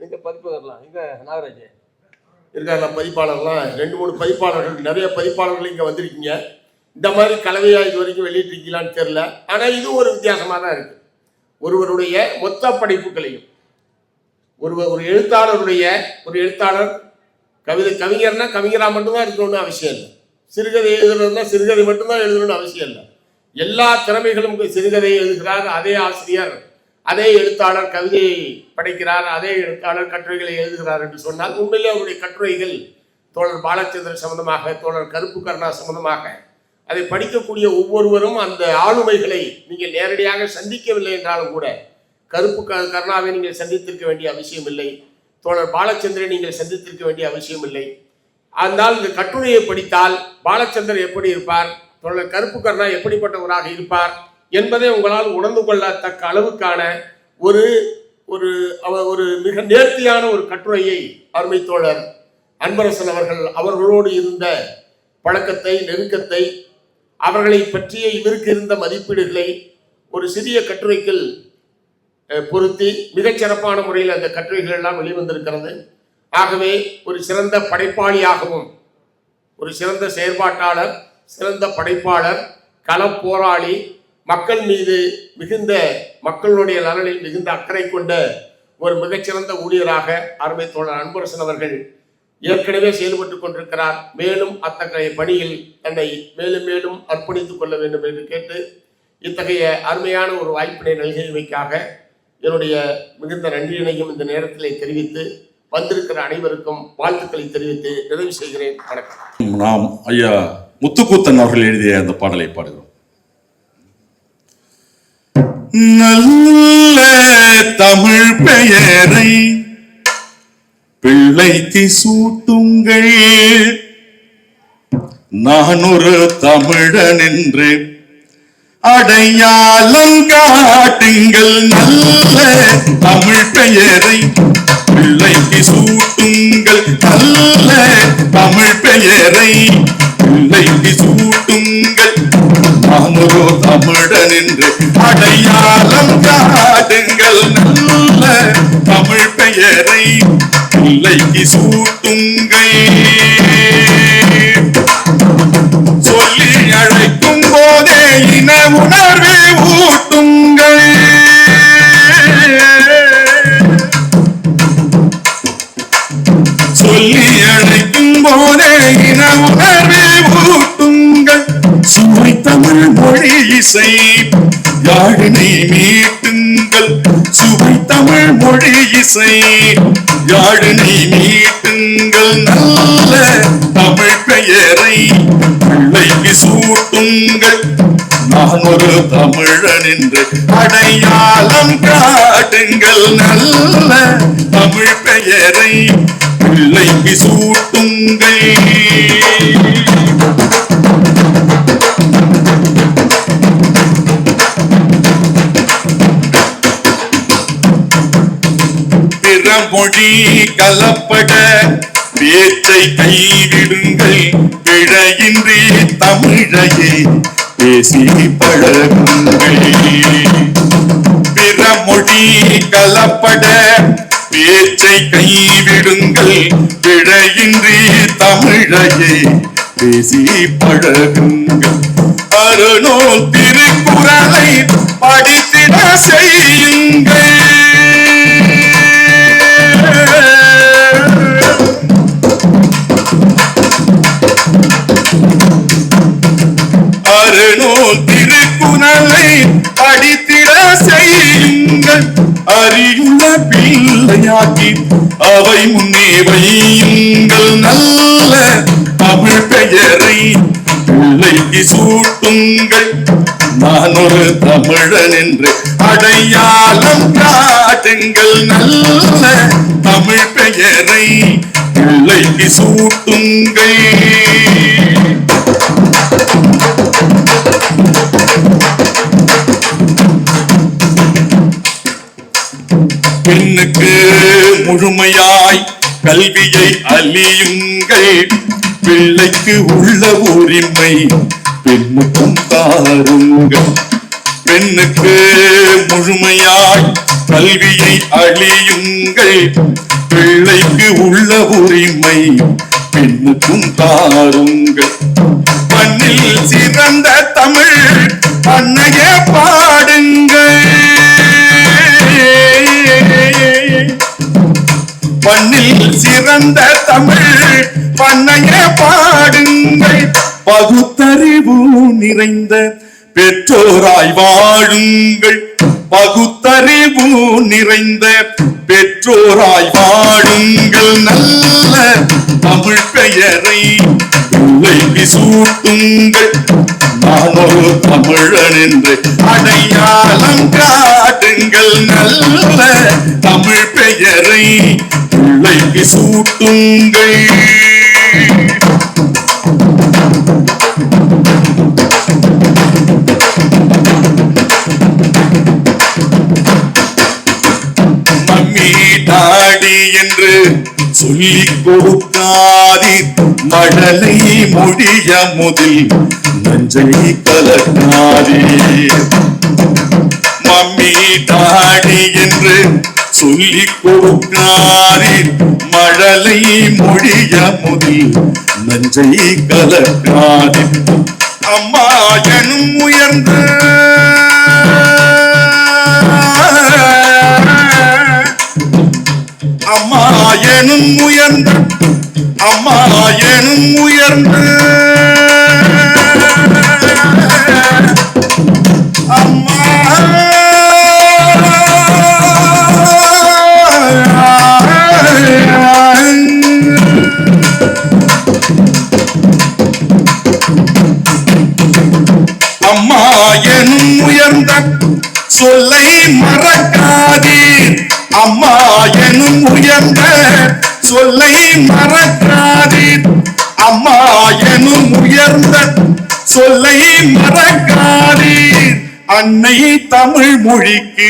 இங்க பதிப்பகர்லாம் இங்க நாகராஜ் இருக்காங்க, பதிப்பாளர்லாம் 2-3 பதிப்பாளர்கள், நிறைய பதிப்பாளர்கள் இங்க வந்திருக்கீங்க. இந்த மாதிரி கலவையா இது வரைக்கும் வெளியிட்டிருக்கீங்களான்னு தெரியல. ஆனா இது ஒரு வித்தியாசமா தான் இருக்கு. ஒருவருடைய மொத்த படைப்புகளையும் ஒரு எழுத்தாளர் கவிஞர்னா கவிஞரா மட்டும்தான் இருக்கணும்னு அவசியம் இல்லை, சிறுகதை எழுதுறதுனா சிறுகதை மட்டும்தான் எழுதணும்னு அவசியம் இல்லை. எல்லா திறமைகளும் சிறுகதை எழுதுகிறார் அதே ஆசிரியர், அதே எழுத்தாளர் கவிதையை படைக்கிறார், அதே எழுத்தாளர் கட்டுரைகளை எழுதுகிறார் என்று சொன்னால் உண்மையிலே அவருடைய கட்டுரைகள் தோழர் பாலச்சந்திரன் சம்பந்தமாக, தோழர் கருப்பு கருணா சம்பந்தமாக அதை படிக்கக்கூடிய ஒவ்வொருவரும் அந்த ஆளுமைகளை நீங்கள் நேரடியாக சந்திக்கவில்லை என்றாலும் கூட, கருப்பு கருணாவை நீங்கள் சந்தித்திருக்க வேண்டிய அவசியம் இல்லை, தோழர் பாலச்சந்திரன் நீங்கள் சந்தித்திருக்க வேண்டிய அவசியம் இல்லை. அதனால் இந்த கட்டுரையை படித்தால் பாலச்சந்திரன் எப்படி இருப்பார், தோழர் கருப்பு கருணா எப்படிப்பட்டவராக இருப்பார் என்பதை உங்களால் உணர்ந்து கொள்ளத்தக்க அளவுக்கான ஒரு ஒரு ஒரு மிக நேர்த்தியான ஒரு கட்டுரையை அருமை தோழர் அன்பரசன் அவர்களோடு இருந்த பழக்கத்தை, நெருக்கத்தை, அவர்களை பற்றிய இவருக்கு இருந்த மதிப்பீடுகளை ஒரு சிறிய கட்டுரைக்குள் பொருத்தி மிகச்சிறப்பான முறையில் அந்த கட்டுரைகள் எல்லாம் வெளிவந்திருக்கிறது. ஆகவே ஒரு சிறந்த படைப்பாளியாகவும், ஒரு சிறந்த செயற்பாட்டாளர், சிறந்த படைப்பாளர், களப்போராளி, மக்கள் மீது மிகுந்த, மக்களுடைய நலனில் மிகுந்த அக்கறை கொண்ட ஒரு மிகச்சிறந்த ஊழியராக அருமை தோழர் அன்பரசன் அவர்கள் ஏற்கனவே செயல்பட்டுக் கொண்டிருக்கிறார். மேலும் அத்தகைய பணியில் தன்னை மேலும் மேலும் அர்ப்பணித்துக் கொள்ள வேண்டும் என்று கேட்டு, இத்தகைய அருமையான ஒரு வாய்ப்பினை நல்கியமைக்காக என்னுடைய மிகுந்த நன்றியினையும் இந்த நேரத்தில் தெரிவித்து, வந்திருக்கிற அனைவருக்கும் வாழ்த்துக்களை தெரிவித்து நிறைவு செய்கிறேன். வணக்கம். நாம் ஐயா முத்துக்கூத்தன் அவர்கள் எழுதிய அந்த பாடலை பாடுகிறோம். நல்ல தமிழ் பெயரை பிள்ளைக்கு சூட்டுங்கள், நான் ஒரு தமிழன் என்று அடையாளம் காட்டுங்கள். நல்ல தமிழ் பெயரை பிள்ளைக்கு சூட்டுங்கள், நல்ல தமிழ் பெயரை பிள்ளைக்கு சூட்டுங்கள், நான் ஒரு தமிழன் என்று அடையாளம் காட்டுங்கள். நல்ல தமிழ் பெயரை பிள்ளைக்கு சூட்டுங்கள், சொல்லி அழைக்கும் போதே இன உணர்வை ஊட்டுங்கள். சொல்லி அழைக்கும் போதே இன உணர்வை ஊட்டுங்கள். சுவை தமிழ் மொழி இசை யாழினை மீட்டுங்கள், சுவை தமிழ் மொழி இசை யாழினை மீட்டுங்கள். நல்ல தமிழ் பெயரை பிள்ளைக்கு சூட்டுங்கள், நான் ஒரு தமிழன் என்று அடையாளம் காட்டுங்கள். நல்ல தமிழ் பெயரை பிள்ளைக்கு சூட்டுங்கள். பிறமொழி கலப்பட பேச்சை கைவிடுங்கள், பிழையின்றி தமிழையே பேசி பழகுங்கள். பிறமொழி கலப்பட பேச்சை கைவிடுங்கள், பிழையின்றி தமிழையே பேசி பழகுங்கள். அருநூல் திருக்குறளை படித்திட செய்யுங்கள். அருநூல் திருக்குறளை படித்திட செய்யுங்கள். அறியுள்ள பிள்ளையாக்கி அவை முன்னே வையுங்கள். நல்ல தமிழ் பெயரை பிள்ளைக்கு சூட்டுங்கள். நான் ஒரு தமிழன் என்று அடையாளம் காட்டுங்கள். நல்ல தமிழ் பெயரை பிள்ளைக்கு சூட்டுங்கள். பெண்ணுக்கு முழுமையாய் கல்வியை அளியுங்கள். பிள்ளைக்கு உள்ள உரிமை பெண்ணுக்கும் தாருங்கள். பெண்ணுக்கு முழுமையாய் கல்வியை அளியுங்கள். பிள்ளைக்கு உள்ள உரிமை பெண்ணுக்கும் தாருங்கள். மண்ணில் சிறந்த தமிழ் அன்னையே பாடுங்கள். மண்ணில் சிறந்த தமிழ் பண்ணைய பாடுங்கள். பகுத்தறிவு நிறைந்த பெற்றோராய் வாழுங்கள். பகுத்தறிவு நிறைந்த பெற்றோராய் வாழுங்கள். நல்ல தமிழ் பெயரை பிள்ளைக்கு சூட்டுங்கள். நான் ஒரு தமிழன் என்று அடையாளம் காட்டுங்கள். நல்ல தமிழ் பெயரை பிள்ளைக்கு சூட்டுங்கள். மம்மி டாடி என்று சொல்லிக் கொடுக்காதீர். மழலை மொழிய முதல் நஞ்சை கலக்காதீர். மம்மி டாடி என்று சொல்லிக் கொடுக்காதீர். மழலை மொழிய முதல் நஞ்சை கலக்காதீர். அம்மா எனும் உயர்ந்த அம்மா எனும் உயர்ந்த அம்மா எனும் உயர்ந்த அம்மா அம்மா எனும் உயர்ந்த சொல்லை மறக்காதீர். அம்மா எனும் உயர்ந்த சொல்லை மறக்காதீர். அம்மா எனும் உயர்ந்த சொல்லை மறக்காதீர். அன்னை தமிழ் மொழிக்கு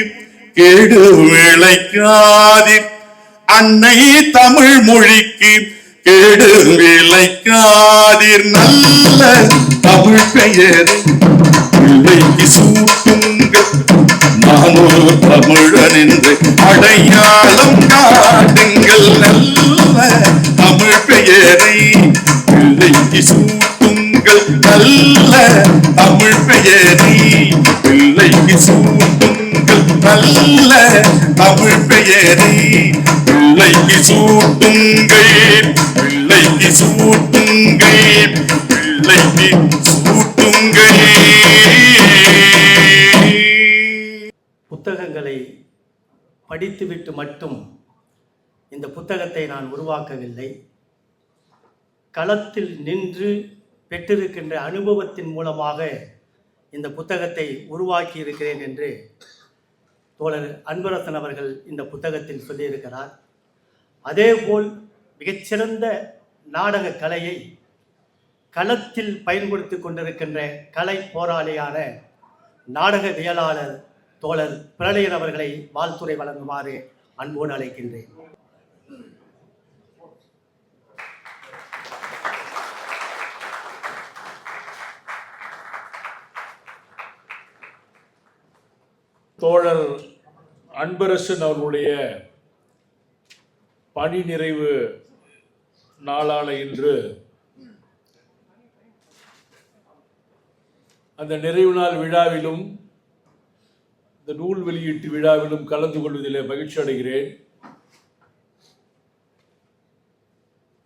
கேடு விளைக்காதீர். அன்னை தமிழ் மொழிக்கு கேடு விளைக்காதீர். நல்ல தமிழ் பெயரை பிள்ளைக்கு சூட்டுங்கள். நான் ஒரு தமிழன் என்று அடையாளம் காட்டுங்கள். நல்ல தமிழ் பெயரை பிள்ளைக்கு சூட்டுங்கள். நல்ல தமிழ் பெயரை பிள்ளைக்கு சூட்டுங்கள். நல்ல தமிழ் பெயரை பிள்ளைக்கு சூட்டுங்கள். பிள்ளைக்கு சூட்டுங்கள். பிள்ளைக்கு சூட்டுங்கள். புத்தகங்களை படித்துவிட்டு மட்டும் இந்த புத்தகத்தை நான் உருவாக்கவில்லை. களத்தில் நின்று பெற்றிருக்கின்ற அனுபவத்தின் மூலமாக இந்த புத்தகத்தை உருவாக்கி இருக்கிறேன் என்று தோழர் அன்பரசன் அவர்கள் இந்த புத்தகத்தில் சொல்லியிருக்கிறார். அதேபோல் மிகச்சிறந்த நாடக கலையை களத்தில் பயன்படுத்தி கொண்டிருக்கின்ற கலை போராளியான நாடகவியலாளர் தோழர் பிரளயன் அவர்களை வாழ்த்துரை வழங்குமாறு அன்போடு அழைக்கின்றேன். தோழர் அன்பரசன் அவர்களுடைய பணி நிறைவு நாளான இன்று அந்த நிறைவு நாள் விழாவிலும் இந்த நூல் வெளியீட்டு விழாவிலும் கலந்து கொள்வதில் மகிழ்ச்சி அடைகிறேன்.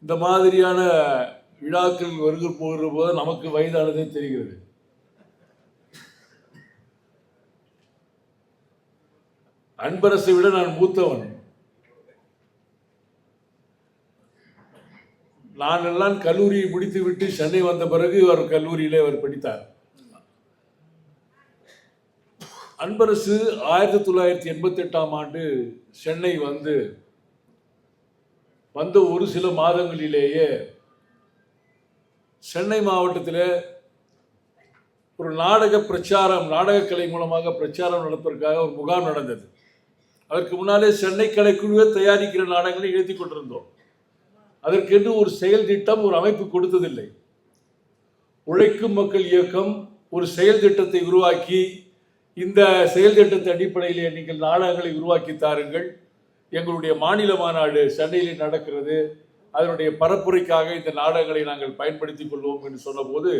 இந்த மாதிரியான விழாக்கள் வருகிற போகிற போது நமக்கு வயதானதே தெரிகிறது. அன்பரசை விட நான் மூத்தவன். நான் எல்லாம் கல்லூரியை முடித்துவிட்டு சென்னை வந்த பிறகு அவர் கல்லூரியிலே அவர் படித்தார். அன்பரசு 1988ஆம் ஆண்டு சென்னை வந்த ஒரு சில மாதங்களிலேயே சென்னை மாவட்டத்தில் ஒரு நாடகக்கலை மூலமாக பிரச்சாரம் நடப்பதற்காக ஒரு முகாம் நடந்தது. அதற்கு முன்னாலே சென்னை கலைக்குழுவே தயாரிக்கிற நாடகங்களை எழுதி கொண்டிருந்தோம். அதற்கென்று ஒரு செயல் திட்டம், ஒரு அமைப்பு கொடுத்ததில்லை. உழைக்கும் மக்கள் இயக்கம் ஒரு செயல் திட்டத்தை உருவாக்கி, இந்த செயல் திட்டத்தின் அடிப்படையிலே நீங்கள் நாடகங்களை உருவாக்கி தாருங்கள், எங்களுடைய மாநில மாநாடு சென்னையில் நடக்கிறது, அதனுடைய பரப்புரைக்காக இந்த நாடகங்களை நாங்கள் பயன்படுத்திக் கொள்வோம் என்று சொன்னபோது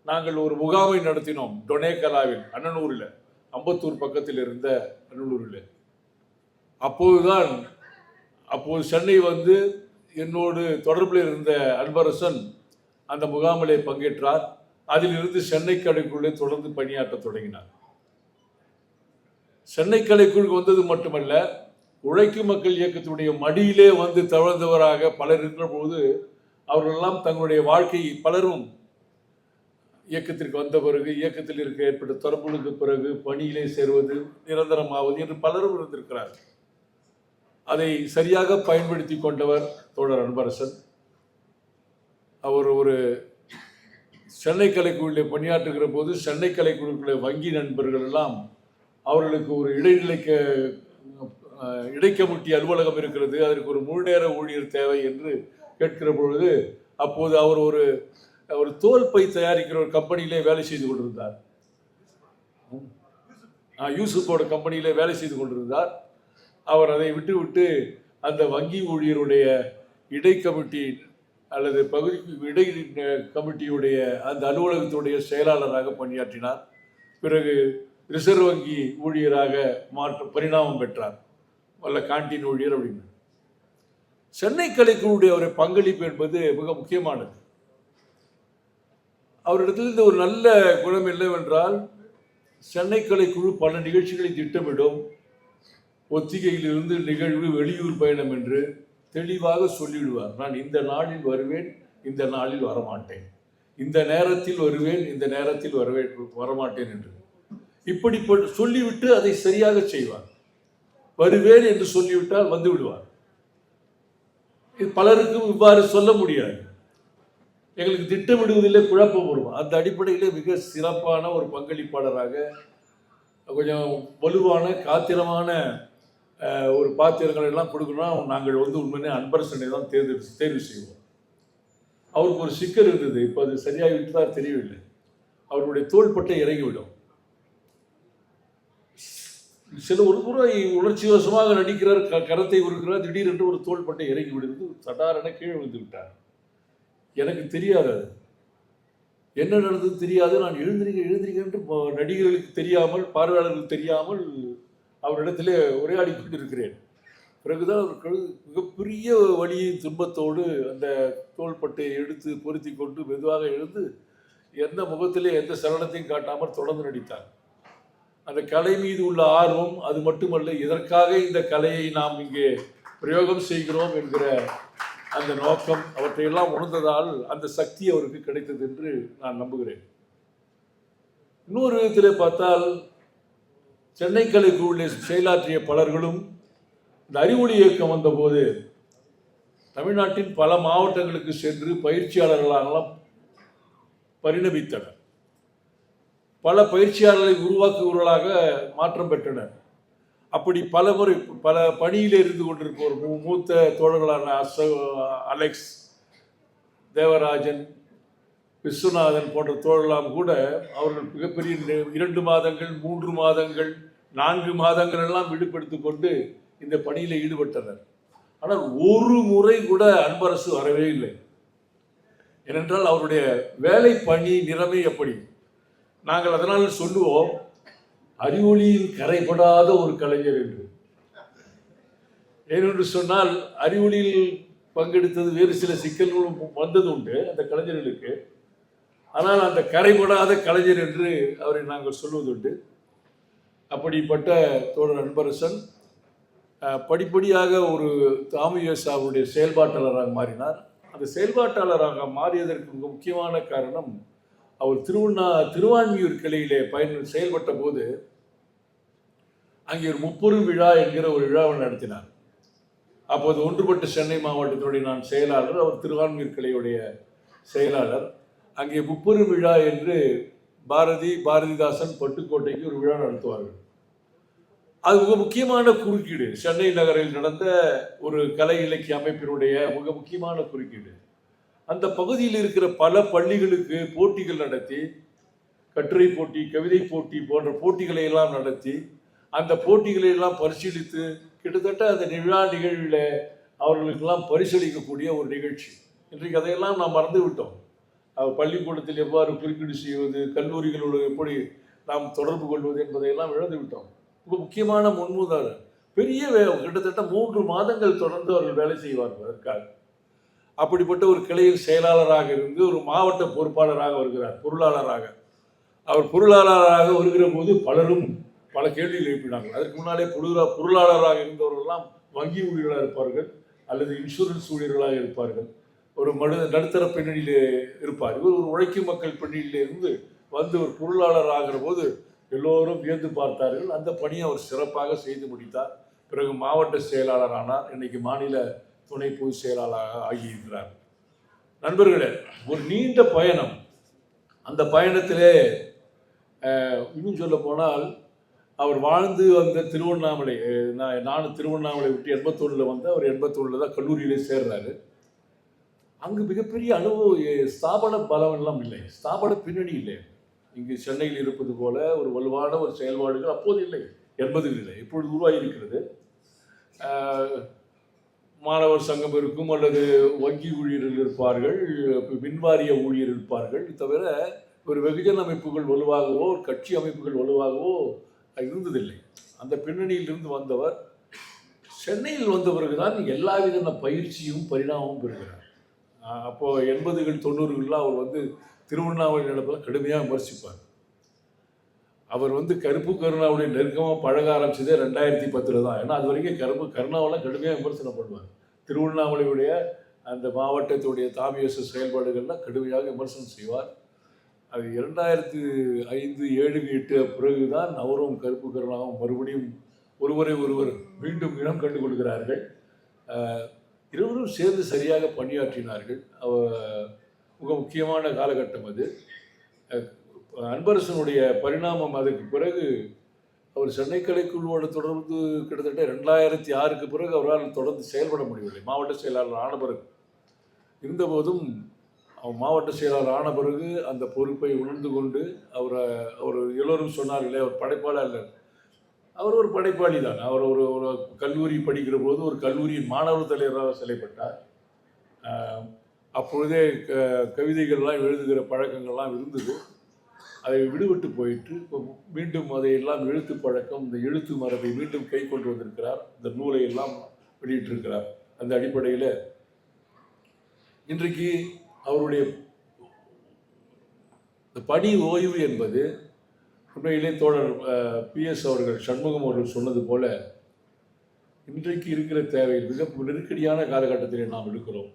நாங்கள் ஒரு முகாமை நடத்தினோம். டொனேகலாவில், அண்ணனூரில், அம்பத்தூர் பக்கத்தில் இருந்த அண்ணனூரில். அப்போது சென்னை என்னோடு தொடர்பில் இருந்த அன்பரசன் அந்த முகாமிலே பங்கேற்றார். அதிலிருந்து சென்னை கலைக்குழுவை தொடர்ந்து பணியாற்ற தொடங்கினார். சென்னை கலைக்குழு வந்தது மட்டுமல்ல, உழைக்கும் மக்கள் இயக்கத்தினுடைய மடியிலே தவழ்ந்தவராக பலர் இருக்கிற போது அவர்களெல்லாம் தங்களுடைய வாழ்க்கையை, பலரும் இயக்கத்திற்கு வந்த பிறகு, இயக்கத்தில் ஏற்பட்ட தொடர்புகளுக்கு பிறகு பணியிலே சேர்வது, நிரந்தரமாவது என்று பலரும் இருந்திருக்கிறார்கள். அதை சரியாக பயன்படுத்தி கொண்டவர் தோழர் அன்பரசன். அவர் ஒரு சென்னை கலைக்குழுவில் பணியாற்றுகிற போது சென்னை கலைக்குழுக்களை வங்கி நண்பர்கள் எல்லாம் அவர்களுக்கு ஒரு இடைக்கமிட்டி அலுவலகம் இருக்கிறது, அதற்கு ஒரு முழு நேர ஊழியர் தேவை என்று கேட்கிற பொழுது, அப்போது அவர் ஒரு தோல் பை தயாரிக்கிற ஒரு கம்பெனியிலே வேலை செய்து கொண்டிருந்தார். யூசுப்போட கம்பெனியிலே வேலை செய்து கொண்டிருந்தார். அவர் அதை விட்டு அந்த வங்கி ஊழியருடைய இடை கமிட்டி அல்லது பகுதி இடை கமிட்டியுடைய அந்த அலுவலகத்துடைய செயலாளராக பணியாற்றினார். பிறகு ரிசர்வ் வங்கி ஊழியராக பரிணாமம் பெற்றார், வல்ல கான்டீன் ஊழியர் அப்படின்னு. சென்னை கலைக்குழுடைய ஒரு பங்களிப்பு என்பது மிக முக்கியமானது. அவரிடத்தில் ஒரு நல்ல குணம் என்னவென்றால், சென்னை கலைக்குழு பல நிகழ்ச்சிகளை திட்டமிடும். ஒத்திகையிலிருந்து நிகழ்வு, வெளியூர் பயணம் என்று தெளிவாக சொல்லிவிடுவார். நான் இந்த நாளில் வருவேன், இந்த நாளில் வரமாட்டேன், இந்த நேரத்தில் வருவேன், இந்த நேரத்தில் வரமாட்டேன் என்று இப்படி சொல்லிவிட்டு அதை சரியாக செய்வார். வருவேன் என்று சொல்லிவிட்டால் வந்து விடுவார். பலருக்கும் இவ்வாறு சொல்ல முடியாது. எங்களுக்கு திட்டமிடுவதிலே குழப்பம் வரும். அந்த அடிப்படையிலே மிக சிறப்பான ஒரு பங்களிப்பாளராக, கொஞ்சம் வலுவான காத்திரமான ஒரு பாத்திரங்கள் எல்லாம் கொடுக்கணும்னா நாங்கள் உண்மையிலே அன்பரசனை தான் தேர்வு செய்வோம். அவருக்கு ஒரு சிக்கல் இருந்தது, இப்போ அது சரியாக விட்டுதான் தெரியவில்லை. அவருடைய தோள்பட்டை இறங்கிவிடும். சில ஒரு முறை உணர்ச்சிவசமாக நடிக்கிறார், கரத்தை உருக்கிறார், திடீரென்று ஒரு தோள்பட்டை இறங்கி விடுவது, சடாரென கீழே விழுந்து விட்டார். எனக்கு தெரியாது, அது என்ன நடந்தது தெரியாது. நான் எழுந்திருக்க என்று நடிகர்களுக்கு தெரியாமல், பார்வையாளர்களுக்கு தெரியாமல் அவரிடத்திலே உரையாடி கொண்டிருக்கிறேன். பிறகுதான் ஒரு மிகப்பெரிய வலியின் துன்பத்தோடு அந்த தோள்பட்டையை எடுத்து பொருத்தி கொண்டு மெதுவாக எழுந்து எந்த முகத்திலே எந்த சலனத்தையும் காட்டாமல் தொடர்ந்து நடித்தார். அந்த கலை மீது உள்ள ஆர்வம், அது மட்டுமல்ல, இதற்காக இந்த கலையை நாம் இங்கே பிரயோகம் செய்கிறோம் என்கிற அந்த நோக்கம், அவற்றையெல்லாம் உணர்ந்ததால் அந்த சக்தி அவருக்கு கிடைத்தது என்று நான் நம்புகிறேன். இன்னொரு விதத்தில் பார்த்தால், சென்னை கலைக்குழுவில் செயலாற்றிய பலர்களும் இந்த அறிவொளி இயக்கம் வந்தபோது தமிழ்நாட்டின் பல மாவட்டங்களுக்கு சென்று பயிற்சியாளர்களாகலாம் பரிணமித்தனர். பல பயிற்சியாளர்களை உருவாக்குவர்களாக மாற்றம் பெற்றனர். அப்படி பல பணியில் இருந்து கொண்டிருப்போர், மூத்த தோழர்களான அலெக்ஸ், தேவராஜன், விஸ்வநாதன் போன்ற தோழலாம் கூட அவர்கள் மிகப்பெரிய 2 மாதங்கள், 3 மாதங்கள், 4 மாதங்கள் எல்லாம் விடுபடுத்திக் கொண்டு இந்த பணியில் ஈடுபட்டனர். ஆனால் ஒரு முறை கூட அன்பரசு வரவே இல்லை. ஏனென்றால் அவருடைய வேலை பணி நிலைமை எப்படி? நாங்கள் அதனால் சொல்லுவோம், அறிவொளியில் கரைபடாத ஒரு கலைஞர் என்று. ஏனென்று சொன்னால் அறிவொளியில் பங்கெடுத்தது வேறு சில சிக்கல்களும் வந்தது உண்டு அந்த கலைஞர்களுக்கு. ஆனால் அந்த கரைபடாத கலைஞர் என்று அவரை நாங்கள் சொல்வதுண்டு. அப்படிப்பட்ட தோழர் அன்பரசன் படிப்படியாக ஒரு தாமியசாவுடைய செயல்பாட்டாளராக மாறினார். அந்த செயல்பாட்டாளராக மாறியதற்கு மிக முக்கியமான காரணம், அவர் திருவான்மியூர் கிளையிலே செயல்பட்ட போது அங்கே ஒரு முப்பெரும் விழா என்கிற ஒரு விழாவை நடத்தினார். அப்போது ஒன்றுபட்ட சென்னை மாவட்டத்தினுடைய நான் செயலாளர், அவர் திருவான்மியூர் கிளையுடைய செயலாளர். அங்கே முப்பெரும் விழா என்று பாரதிதாசன் பட்டுக்கோட்டைக்கு ஒரு விழா நடத்துவார்கள். அது மிக முக்கியமான குறுக்கீடு. சென்னை நகரில் நடந்த ஒரு கலை இலக்கிய அமைப்பினுடைய மிக முக்கியமான குறுக்கீடு. அந்த பகுதியில் இருக்கிற பல பள்ளிகளுக்கு போட்டிகள் நடத்தி, கட்டுரை போட்டி, கவிதை போட்டி போன்ற போட்டிகளை எல்லாம் நடத்தி, அந்த போட்டிகளை எல்லாம் பரிசீலித்து கிட்டத்தட்ட அந்த விழா நிகழ்வில் அவர்களுக்கெல்லாம் பரிசளிக்கக்கூடிய ஒரு நிகழ்ச்சி. இன்றைக்கு அதையெல்லாம் நாம் மறந்து விட்டோம். பள்ளிக்கூடத்தில் எவ்வாறு குறுக்கீடு செய்வது, கல்லூரிகளோடு எப்படி நாம் தொடர்பு கொள்வது என்பதையெல்லாம் இழந்து விட்டோம். மிக முக்கியமான முன்முதாரணம். பெரிய கிட்டத்தட்ட 3 மாதங்கள் தொடர்ந்து அவர்கள் வேலை செய்வார்கள் அதற்காக. அப்படிப்பட்ட ஒரு கிளையில் செயலாளராக இருந்து ஒரு மாவட்ட பொறுப்பாளராக வருகிறார், பொருளாளராக. அவர் பொருளாளராக வருகிற போது பலரும் பல கேள்விகள் எழுப்பினார்கள். அதற்கு முன்னாலே பொருளாளராக இருந்தவர்களெல்லாம் வங்கி ஊழியர்களாக இருப்பார்கள் அல்லது இன்சூரன்ஸ் ஊழியர்களாக இருப்பார்கள். ஒரு நடுத்தர பின்னணியில் இருப்பார். இவர் ஒரு உழைக்கும் மக்கள் பின்னணியில் இருந்து வந்து ஒரு பொருளாளர் ஆகிற போது எல்லோரும் வியந்து பார்த்தார்கள். அந்த பணியை அவர் சிறப்பாக செய்து முடித்தார். பிறகு மாவட்ட செயலாளர் ஆனார். இன்னைக்கு மாநில துணை பொதுச் செயலாளராக ஆகியிருக்கிறார். நண்பர்களே, ஒரு நீண்ட பயணம். அந்த பயணத்திலே இன்னும் சொல்ல போனால் அவர் வாழ்ந்து வந்த திருவண்ணாமலை, நானும் திருவண்ணாமலை விட்டு 81 வந்து அவர் 81 தான் கல்லூரியிலே சேர்றாரு. அங்கு மிகப்பெரிய ஸ்தாபன பலம் எல்லாம் இல்லை, ஸ்தாபன பின்னணி இல்லை. இங்கு சென்னையில் இருப்பது போல ஒரு வலுவான ஒரு செயல்பாடுகள் அப்போது இல்லை, 80களில் இல்லை, இப்பொழுது உருவாகி இருக்கிறது. மாணவர் சங்கம் இருக்கும், அல்லது வங்கி ஊழியர்கள் இருப்பார்கள், மின்வாரிய ஊழியர் இருப்பார்கள். தவிர ஒரு வெகுஜன அமைப்புகள் வலுவாகவோ ஒரு கட்சி அமைப்புகள் வலுவாகவோ இருந்ததில்லை. அந்த பின்னணியிலிருந்து வந்தவர் சென்னையில் வந்த பிறகுதான் எல்லா விதமான பயிற்சியும் பரிணாமமும் பெறுகிறார். அப்போது 80கள் 90களில் அவர் வந்து திருவண்ணாமலை நடப்பதை கடுமையாக விமர்சிப்பார். அவர் வந்து கருப்பு கருணாவுடைய நெருக்கமாக பழக ஆரம்பிச்சதே 2010 தான். ஏன்னா அது வரைக்கும் கருணாவெல்லாம் கடுமையாக விமர்சனம் பண்ணுவார். திருவண்ணாமலையுடைய அந்த மாவட்டத்துடைய தாமியச செயல்பாடுகள்லாம் கடுமையாக விமர்சனம் செய்வார். அது 2005, 7, 8 பிறகுதான் அவரும் கருப்பு கருணாவும் மறுபடியும் ஒருவர் மீண்டும் இனம் கண்டு கொள்கிறார்கள். இருவரும் சேர்ந்து சரியாக பணியாற்றினார்கள். மிக முக்கியமான காலகட்டம் அது. அன்பரசனுடைய பரிணாமம் அதற்கு பிறகு அவர் சென்னை கலைக்குழுவோடு தொடர்ந்து கிட்டத்தட்ட 2006க்கு பிறகு அவரால் தொடர்ந்து செயல்பட முடியவில்லை. மாவட்ட செயலாளர் ஆன பிறகு இருந்தபோதும் அவர் மாவட்ட செயலாளர் ஆன பிறகு அந்த பொறுப்பை உணர்ந்து கொண்டு அவர் எல்லோரும் சொன்னார்களே அவர் படைப்பாளர் இல்லை, அவர் ஒரு படைப்பாளி தான். அவர் ஒரு கல்லூரி படிக்கிற போது ஒரு கல்லூரியின் மாணவர் தலைவராக செயல்பட்டார். அப்பொழுதே கவிதைகள்லாம் எழுதுகிற பழக்கங்கள்லாம் இருந்தது. அதை விடுபட்டு போயிட்டு மீண்டும் அதையெல்லாம் எழுத்து பழக்கம், இந்த எழுத்து மரபை மீண்டும் கை கொண்டு வந்திருக்கிறார். இந்த நூலை எல்லாம் வெளியிட்டிருக்கிறார். அந்த அடிப்படையில் இன்றைக்கு அவருடைய பணி ஓய்வு என்பது உண்மையிலே தோழர் PS அவர்கள், சண்முகம் அவர்கள் சொன்னது போல இன்றைக்கு இருக்கிற தேவை மிக நெருக்கடியான காலகட்டத்தில் நாம் இருக்கிறோம்.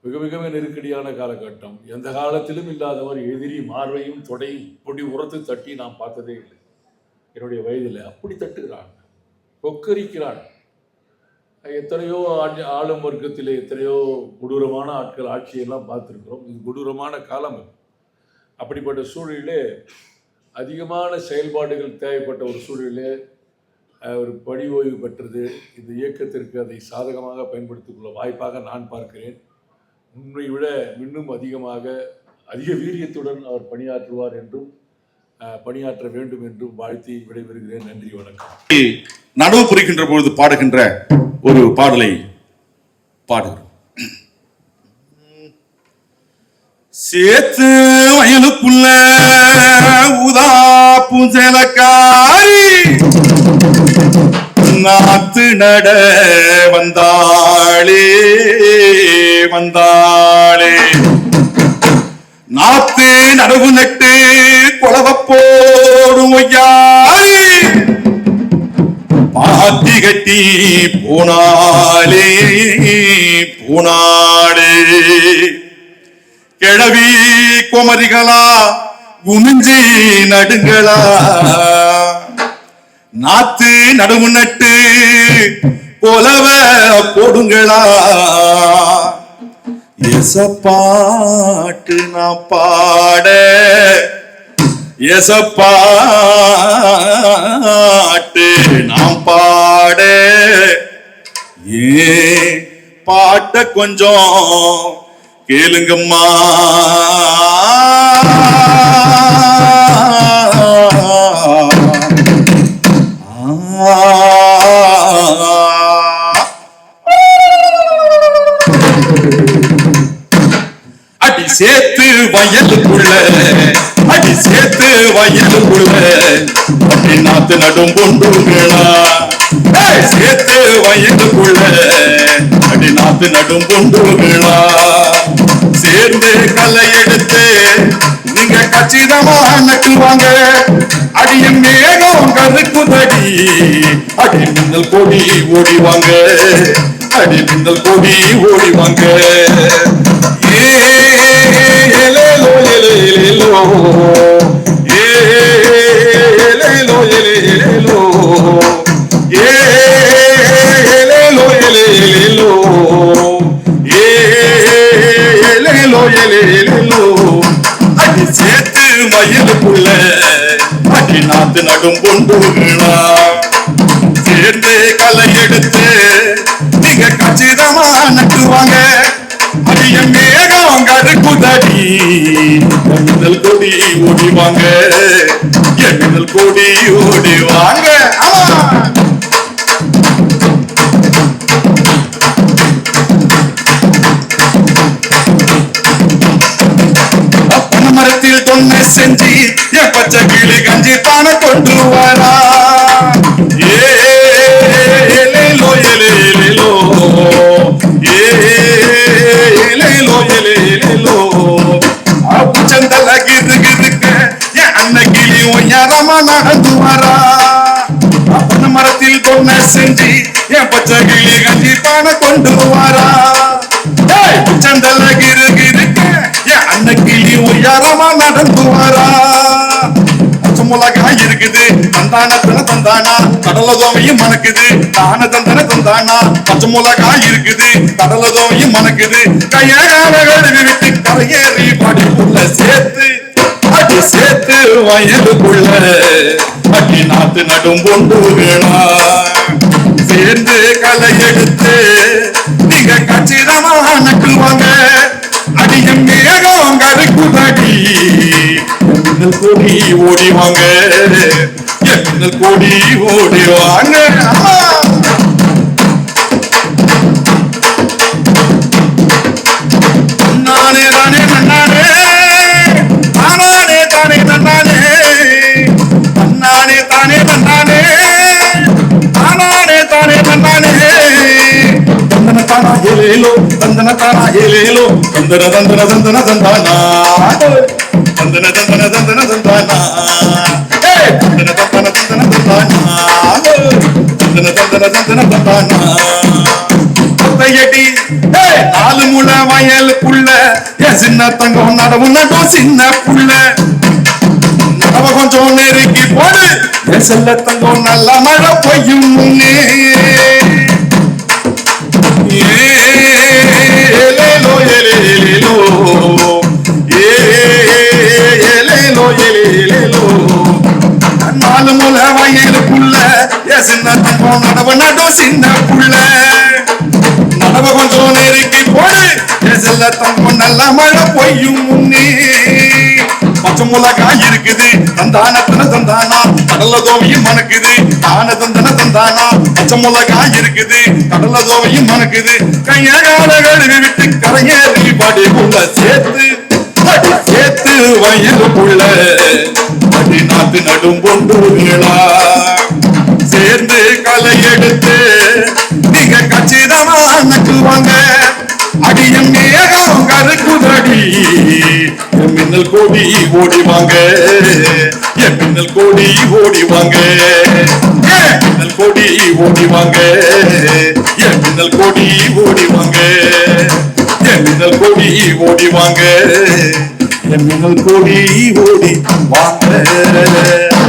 மிக மிக நெருக்கடியான காலகட்டம். எந்த காலத்திலும் இல்லாதவர் எதிரி மார்பையும் தொடையும் பொடி உரத்து தட்டி நாம் பார்த்ததே இல்லை. என்னுடைய வயதில் அப்படி தட்டுகிறான், கொக்கரிக்கிறான். எத்தனையோ ஆளும் வர்க்கத்தில் எத்தனையோ கொடூரமான ஆட்கள் ஆட்சியெல்லாம் பார்த்துருக்கிறோம். இது கொடூரமான காலம். அப்படிப்பட்ட சூழலிலே அதிகமான செயல்பாடுகள் தேவைப்பட்ட ஒரு சூழலிலே ஒரு பணி ஓய்வு பெற்றது இந்த இயக்கத்திற்கு அதை சாதகமாக பயன்படுத்திக் கொள்ள வாய்ப்பாக நான் பார்க்கிறேன். உண்மை விட இன்னும் அதிக வீரியத்துடன் அவர் பணியாற்றுவார் என்றும் பணியாற்ற வேண்டும் என்று வாழ்த்தி விடைபெறுகிறேன். நன்றி, வணக்கம். நடவு புரிகின்ற பொழுது பாடுகின்ற ஒரு பாடலை பாடுகிறோம். சேத்து வயலுக்குள்ள உதா புஞ்சலக்காரி நாத்து நட வந்தாளே வந்தாளே, நாத்து நடவு நட்டு கொலவ போடும் ஒய்யாரி பாத்தி கட்டி போனாலே போனாளே, கிழவி குமரிகளா குமிஞ்சி நடுங்களா, நாத்து நடுவு நட்டு கொலவ போடுங்களா, எசப்பாட்டு நான் பாட எசப்பாட்டு நாம் பாட, ஏ பாட்ட கொஞ்சம் கேளுங்கம்மா. அடி சேத்து வயலுக்குள்ள, அடி சேத்து வயலுக்குள்ள அப்படி நாத்து நடும் பொண்டுங்களா, சேத்து வயலுக்குள்ள அடி நாத்து நடும் பொண்டுங்களா, சேர்ந்து கலை எடுத்து நீங்க கச்சிதமா நட்டுவாங்க, அடிய மேகம் கருக்குதடி அடி மின்னல் கொடி ஓடிவாங்க, அடி மின்னல் கொடி ஓடிவாங்க. ஏலேலோ ஏலேலோ ஏலேலோ ஏலேலோ ஏலேலோ ஏலேலோ ஏலேலோ ஏலேலோ, அடி சேத்து வயலுக்குள்ள அடி நாத்து நடும் பொண்டுகளா, சேர்ந்து களை எடுத்து நீங்க கச்சிதமா நட்டுவாங்க, அடிய மேகம் கருக்குதடி மின்னல் கொடி ஓடிவாங்க, மின்னல் கொடி ஓடிவாங்க. மரத்தில் தொன்னை செஞ்சு என் பச்சை கிளி கஞ்சி தானே கொண்டு வரா, ஏலேலோ ஏலேலோ ஏலேலோ ஏலேலோ, புச்சந்தல கிரு கிருக்க என் அண்ணன் கிளி ஒய்யாரமா நடந்து வரா, அப்பன மரத்தில் தொன்னை செஞ்சு என் பச்சை கிளி கஞ்சி தானே கொண்டு வரா, புச்சந்தல கிரு கிருக்க என் அண்ணன் கிளி ஒய்யாரமா நடந்து வரா, பச்சை மிளகாய் இருக்குது தந்தானா தந்தானா, கடல தோவையும் மணக்குது தான தந்தன தந்தானா, பச்சை மிளகாய் இருக்குது கடல தோவையும் மணக்குது, கையால கழுவி விட்டு கரையேறி படிப்புள்ள சேர்த்து அடி சேர்த்து வயலுக்குள்ள அடி நாத்து நடும் பொண்டுகளா, சேர்ந்து களை எடுத்து நீங்க கச்சிதமா நட்டுவாங்க, அடிய மேகம் கருக்குதடி மின்னல் கொடி ஓடிவாங்க, மின்னல் கொடி ஓடிவாங்க. நானே தானே நன்னானே நானே தானே நன்னானே நானே தானே நன்னானே நானே தானே நன்னானே, தந்தன தானா ஏலேலோ தந்தன தானா ஏலேலோ தந்தன தந்தன தந்தன தந்தானா, தந்தன தந்தன தந்தன தந்தானா, தந்தன தந்தன தந்தன தந்தானா, தந்தன தந்தன தந்தன தந்தானா, கொத்தையடி நாலு முள வயலுக்குள்ள என் சின்ன தங்கம் நடவு நடும் சின்ன புள்ள, நடவ கொஞ்சம் நெருக்கி போடு என் செல்ல தங்கம் நல்ல மழை பொய்யும் முன்னே, ஏலேலோ ஏலேலோ ஏலேலோ ஏலேலோ, நாலு முள வயலுக்குள்ள என் சின்ன தங்கம் நடவு நடும் சின்ன புள்ள, நடவ கொஞ்சம் நெருக்கி போடு என் செல்ல தங்கம் நல்ல மழை பொய்யும் முன்னே, பச்சை மிளகாய் இருக்குது தந்தானத்தன தந்தானா கடல தோவையும் மணக்குது தான தந்தன தந்தானா பச்சை மிளகாய் இருக்குது கடல தோவையும் மணக்குது கைய கால கழுவி விட்டு கரையேறி படிக்குள்ள சேர்த்து சேர்த்து வயலுக்குள்ள அடி நாத்து நடும் பொண்டுகளா சேர்ந்து களை எடுத்து நீங்க கச்சிதமா நக்குவாங்க அடியும் மேகம் கருக்குதடி என் மின்னல் கோடி ஓடிவாங்க என் மின்னல் கோடி ஓடிவாங்க என் மின்னல் கோடி ஓடிவாங்க என் மின்னல் கோடி ஓடிவாங்க என் மின்னல் கோடி ஓடிவாங்க என் மின்னல் கோடி ஓடி வாங்க